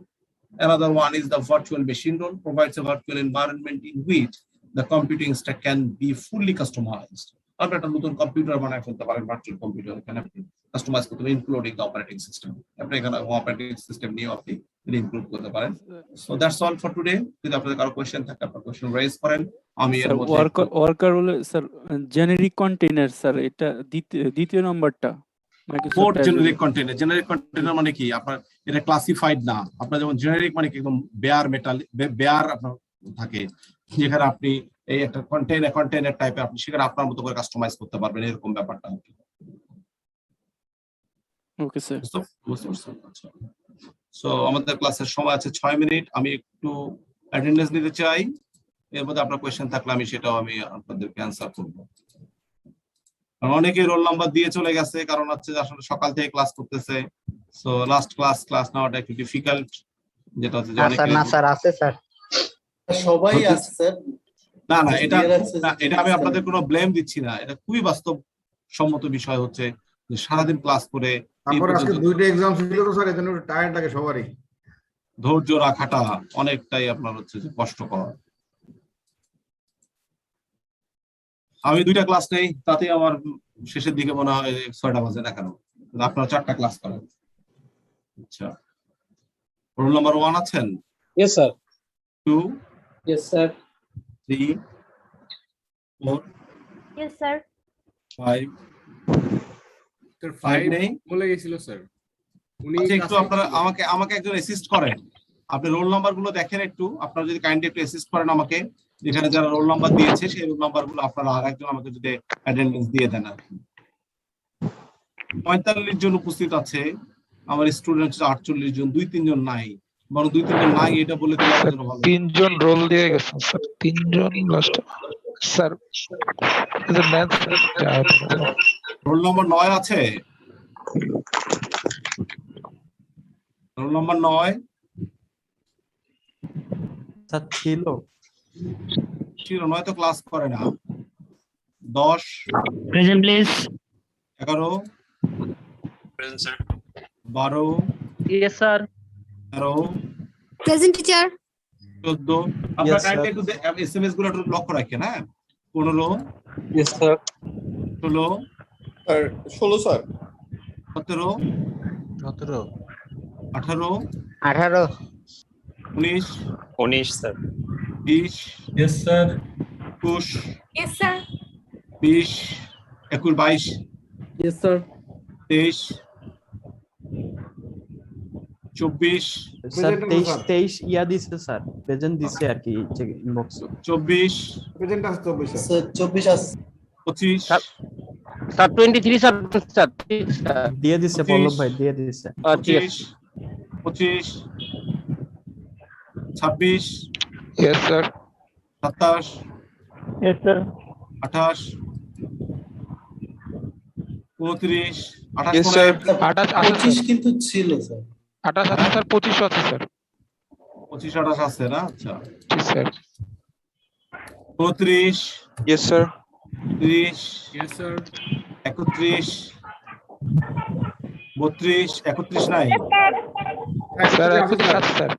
Another one is the virtual machine role, provides a virtual environment in which the computing stack can be fully customized. আপনি একটা নতুন computer বানায় ফেলতে পারেন, virtual computer, এখানে আপনি customise করতে পারেন ইনক্লুডিং দ্য অপারেটিং সিস্টেম। আপনি এখানে অপারেটিং সিস্টেম নিয়ে আপনি ইনক্লুড করতে পারেন। So that's all for today. যদি আপনাদের কারো কোশ্চেন থাকে আপনারা কোশ্চেন রেজ করেন। আমি এর মধ্যে worker role sir generic container sir, এটা দ্বিতীয় নাম্বারটা code generic container. Generic container মানে কি, আপনার এটা ক্লাসিফাইড না। আপনার যেমন জেনারিক মানে কি একদম বেয়ার মেটাল, বেয়ার আপনার থাকে, যেখানে আপনি এই একটা কন্টেইনার টাইপের আপনি সেখানে আপনার মতো করে কাস্টমাইজ করতে পারবেন, এরকম ব্যাপারটা। Okay sir. সো আমাদের ক্লাসের সময় আছে 6 মিনিট। আমি একটু অ্যাটেন্ডেন্স নিতে চাই, এর মধ্যে আপনার কোয়েশ্চেন থাকলে আমি সেটাও আমি আপনাদেরকে অ্যান্সার করবো। অনেকে রোল নাম্বার দিয়ে চলে গেছে, কারণ হচ্ছে আসলে সকাল থেকে ক্লাস করতেছে। সো লাস্ট ক্লাস নেওয়াটা একটু ডিফিকাল্ট, যেটা হচ্ছে সবাই আছে স্যার। না এটা আমি আপনাদের কোনো ব্লেম দিচ্ছি না, এটা খুবই বাস্তবসম্মত বিষয় হচ্ছে যে সারাদিন ক্লাস করে তারপর আজকে দুইটা এক্সাম ছিল তো স্যার, এজন্য টায়ার্ড লাগে সবারই। ধৈর্য রাখাটা অনেকটাই আপনার হচ্ছে যে কষ্টকর। আমি 2টা ক্লাস নেই, তাতে আমার শেষের দিকে মনে হয় 6টা বাজে না কেন, আপনারা 4টা ক্লাস করেন। আচ্ছা, রোল নাম্বার 1 আছেন? Yes sir. 2, yes sir. 3, 4, yes sir. 5 sir 5 5 নেই বলে গেছিল স্যার। উনি আচ্ছা, একটু আপনারা আমাকে একজন অ্যাসিস্ট করেন। আপনি রোল নাম্বার গুলো দেখেন একটু, আপনারা যদি কাইন্ডলি একটু অ্যাসিস্ট করেন আমাকে, যেখানে যারা রোল নাম্বার দিয়েছে সেই রোল নাম্বার গুলো আপনারা আরেকজন আমাকে যদি অ্যাটেন্ডেন্স দিয়ে দেন। 45 জন উপস্থিত আছে, আমার স্টুডেন্ট 48 জন, 2-3 জন নাই, বরং 2-3 জন নাই এটা বলে দিলে আমার জন্য ভালো। 3 জন রোল দিয়ে গেছেন স্যার, 3 জন লাস্ট স্যার। রোল নাম্বার 9 আছে? রোল নাম্বার 9 স্যার ছিল 9 তো ক্লাস করে না। 10 present please. 11 present sir. 12 yes sir. 13 present teacher. 14 আপনারা কাইন্ডলি একটু এসএমএস গুলো একটু লক্ষ্য রাখেন। হ্যাঁ, 15 yes sir. 16 sir 16 sir. 17 18 18 19 sir. 20 yes sir. 21 yes sir. 20 21 22 yes sir. 23 24 sir 23 ইয়া দিছে স্যার, প্রেজেন্ট দিছে আর কি ইনবক্স। 24 প্রেজেন্ট আছে 24 স্যার 24 আছে। 25 স্যার 23 স্যার। দিয়ে দিছে পল্লব ভাই, দিয়ে দিছে। 25 26 26 yes sir. 27 yes sir. 28 29 Yes, 28 sir. 25 কিন্তু ছিল স্যার। 28 আছে স্যার, 25 আছে স্যার। 25 28 আছে না? আচ্ছা, জি sir. 29 yes sir. 30 yes sir. 31 32 31 নাই স্যার 31 আছে স্যার।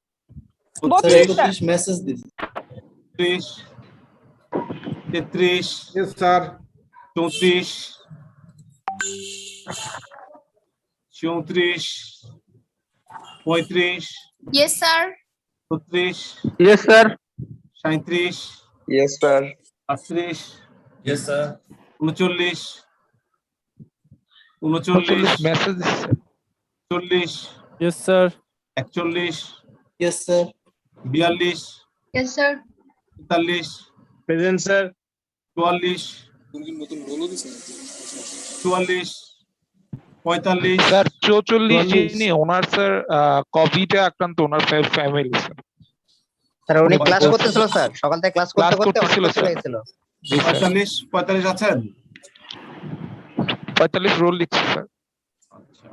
স্যার 31 মেসেজ দিছে। 33 33 yes sir. 34 34 35 yes sir. 36 yes sir. 37 yes sir. 38 yes sir. 39 39 message দিচ্ছে। 40 yes sir. 41 yes sir. 42 yes sir. 43 present sir. 44 নতুন রোলও দিছে। 44 45 স্যার 44 যিনি ওনার স্যার কোভিডে আক্রান্ত, ওনার ফ্যামিলি স্যার। স্যার উনি class করতেছিল স্যার, সকাল থেকে ক্লাস করতে করতে করতেছিল অসুস্থ স্যার। হয়ে গেছিল। জি স্যার 45 আছেন? 45 রোল লিখছি স্যার। আচ্ছা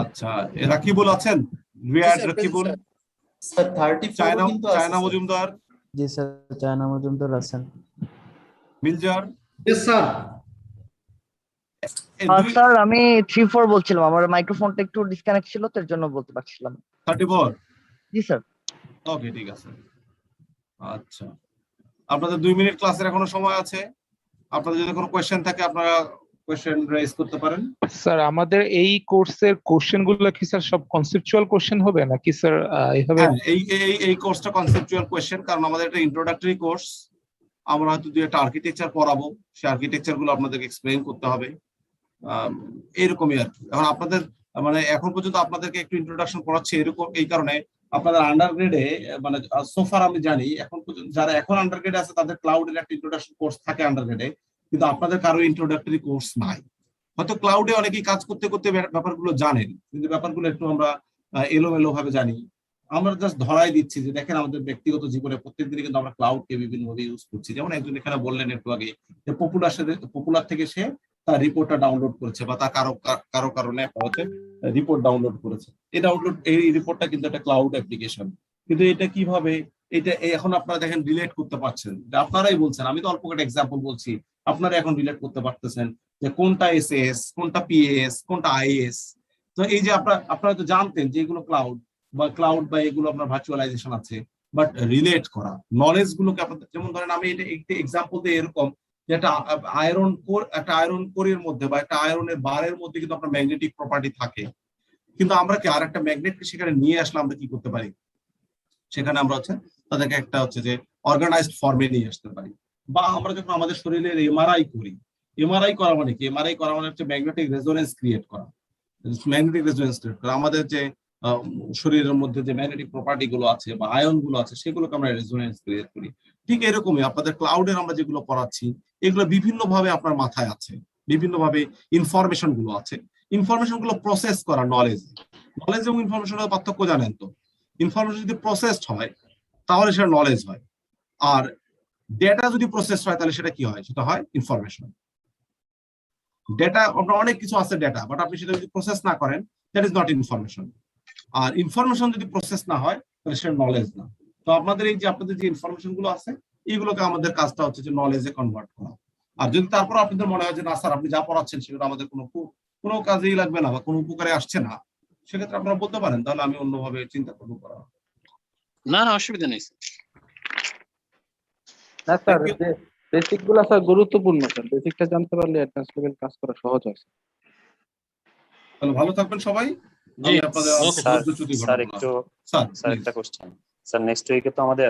আচ্ছা, রাকিবুল আছেন? রিয়াদ রাকিবুল। স্যার 34 চায়না কিন্তু আছে চায়না স্যার। মজুমদার, জি স্যার, চায়না মজুমদার আছেন। মিলজার। Yes sir. স্যার আমি 34 বলছিলাম, আমার মাইক্রোফোনটা একটু ডিসকানেক্ট ছিল, তার জন্য বলতে পারছিলাম। 34। জি স্যার। ওকে, ঠিক আছে। আচ্ছা, আপনাদের 2 মিনিট ক্লাসের এখনো সময় আছে। আপনাদের যদি কোনো কোয়েশ্চেন থাকে আপনারা কোয়েশ্চেন রেজ করতে পারেন। স্যার আমাদের এই কোর্সের কোশ্চেন গুলো কি স্যার সব কনসেপচুয়াল কোশ্চেন হবে নাকি স্যার এইভাবে? হ্যাঁ, এই কোর্সটা কনসেপচুয়াল কোয়েশ্চেন, কারণ আমাদের একটা ইন্ট্রোডাক্টরি কোর্স। আমরা হয়তো দুই একটা আর্কিটেকচার পড়াবো, সেই আর্কিটেকচার গুলো আপনাদেরকে এক্সপ্লেইন করতে হবে। এরকমই আর কি। এখন আপনাদের মানে এখন পর্যন্ত আপনাদেরকে একটু ইন্ট্রোডাকশন করাচ্ছি এরকম এই কারণে, আপনাদের আন্ডার গ্রেডে মানে সোফার আমি জানি এখন পর্যন্ত যারা এখন আন্ডার গ্রেডে আছে তাদের ক্লাউডের একটা ইন্ট্রোডাকশন কোর্স থাকে আন্ডার গ্রেডে, কিন্তু আপনাদের কারো ইন্ট্রোডাক্টরি কোর্স নাই। হয়তো ক্লাউডে অনেকেই কাজ করতে করতে ব্যাপারগুলো জানেন, কিন্তু ব্যাপারগুলো একটু আমরা এলোমেলো ভাবে জানি। আমরা জাস্ট ধরাই দিচ্ছি যে দেখেন আমাদের ব্যক্তিগত জীবনে প্রত্যেকদিনই কিন্তু আমরা ক্লাউডকে বিভিন্ন ভাবে ইউজ করছি। যেমন একজন এখানে বললেন একটু আগে যে পপুলার থেকে সে তার রিপোর্টটা ডাউনলোড করেছে বা তার কারো কারণে একটা হচ্ছে রিপোর্ট ডাউনলোড করেছে। এই রিপোর্টটা কিন্তু একটা ক্লাউড অ্যাপ্লিকেশন। কিন্তু এটা কিভাবে, এটা এখন আপনারা দেখেন রিলেট করতে পারছেন, আপনারাই বলছেন, আমি তো অল্প একটা এক্সাম্পল বলছি, আপনারা এখন রিলেট করতে পারতেছেন যে কোনটা এসএস, কোনটা পিএস, কোনটা আইএস। তো এই যে আপনারা তো জানতেন যে এগুলো ক্লাউড বা এগুলো আপনার ভার্চুয়ালাইজেশন আছে, বাট রিলেট করা নলেজ গুলোকে আপনাদের, যেমন ধরেন আমি এটা একটা এক্সাম্পল দিই এরকম যে একটা আয়রন কোরের মধ্যে বা একটা আয়রনের বারের মধ্যে কিন্তু আপনার ম্যাগনেটিক প্রপার্টি থাকে, কিন্তু আমরা কি আর একটা ম্যাগনেটকে সেখানে নিয়ে আসলে আমরা কি করতে পারি, সেখানে আমরা হচ্ছে তাদেরকে একটা হচ্ছে যে অর্গানাইজড ফর্মে নিয়ে আসতে পারি। বা আমরা যখন আমাদের শরীরের এমআরআই করি, এমআরআই করা মানে কি, এমআরআই করা মানে হচ্ছে ম্যাগনেটিক রেজোনেন্স ক্রিয়েট করা। আমাদের যে শরীরের মধ্যে যে ম্যাগনেটিক প্রপার্টি গুলো আছে বা আয়ন গুলো আছে সেগুলোকে আমরা রেজোনেন্স ক্রিয়েট করি। ঠিক এরকমই আপনাদের ক্লাউডের আমরা যেগুলো পড়াচ্ছি এগুলো বিভিন্ন ভাবে আপনার মাথায় আছে, বিভিন্ন ভাবে ইনফরমেশন গুলো আছে। ইনফরমেশন গুলো প্রসেস করা নলেজ এবং ইনফরমেশনের পার্থক্য জানেন তো? ইনফরমেশন যদি প্রসেসড হয় তাহলে সেটা নলেজ হয়, আর ডেটা যদি প্রসেস হয় তাহলে সেটা কি হয়, সেটা হয় ইনফরমেশন। ডেটা আপনার অনেক কিছু আছে ডেটা, বাট আপনি সেটা যদি প্রসেস না করেন দ্যাট ইজ নট ইনফরমেশন। আর ইনফরমেশন যদি প্রসেস না হয় তাহলে সেটা নলেজ না। তো আপনাদের এই যে আপনাদের যে ইনফরমেশন গুলো আছে এইগুলোকে আমাদের কাজটা হচ্ছে যে নলেজে কনভার্ট করা। আর যদি তারপর আপনাদের মনে হয় যে না স্যার আপনি যা পড়াচ্ছেন সেগুলো আমাদের কোনো কাজেই লাগবে না বা কোনো উপকারে আসছে না, সেক্ষেত্রে আপনারা বলতে পারেন, তাহলে আমি অন্যভাবে চিন্তা করবো করা। না না, অসুবিধা নেই না স্যার, বেসিক গুলা স্যার গুরুত্বপূর্ণ স্যার, বেসিকটা জানতে পারলে অ্যাডভান্স লেভেল কাজ করা সহজ হয়। তাহলে ভালো থাকবেন সবাই। আমি আপনাদের স্যার, ধৈর্যচ্যুতি ঘটাবো না। স্যার একটা কোশ্চেন, স্যার নেক্সট উইকে তো আমাদের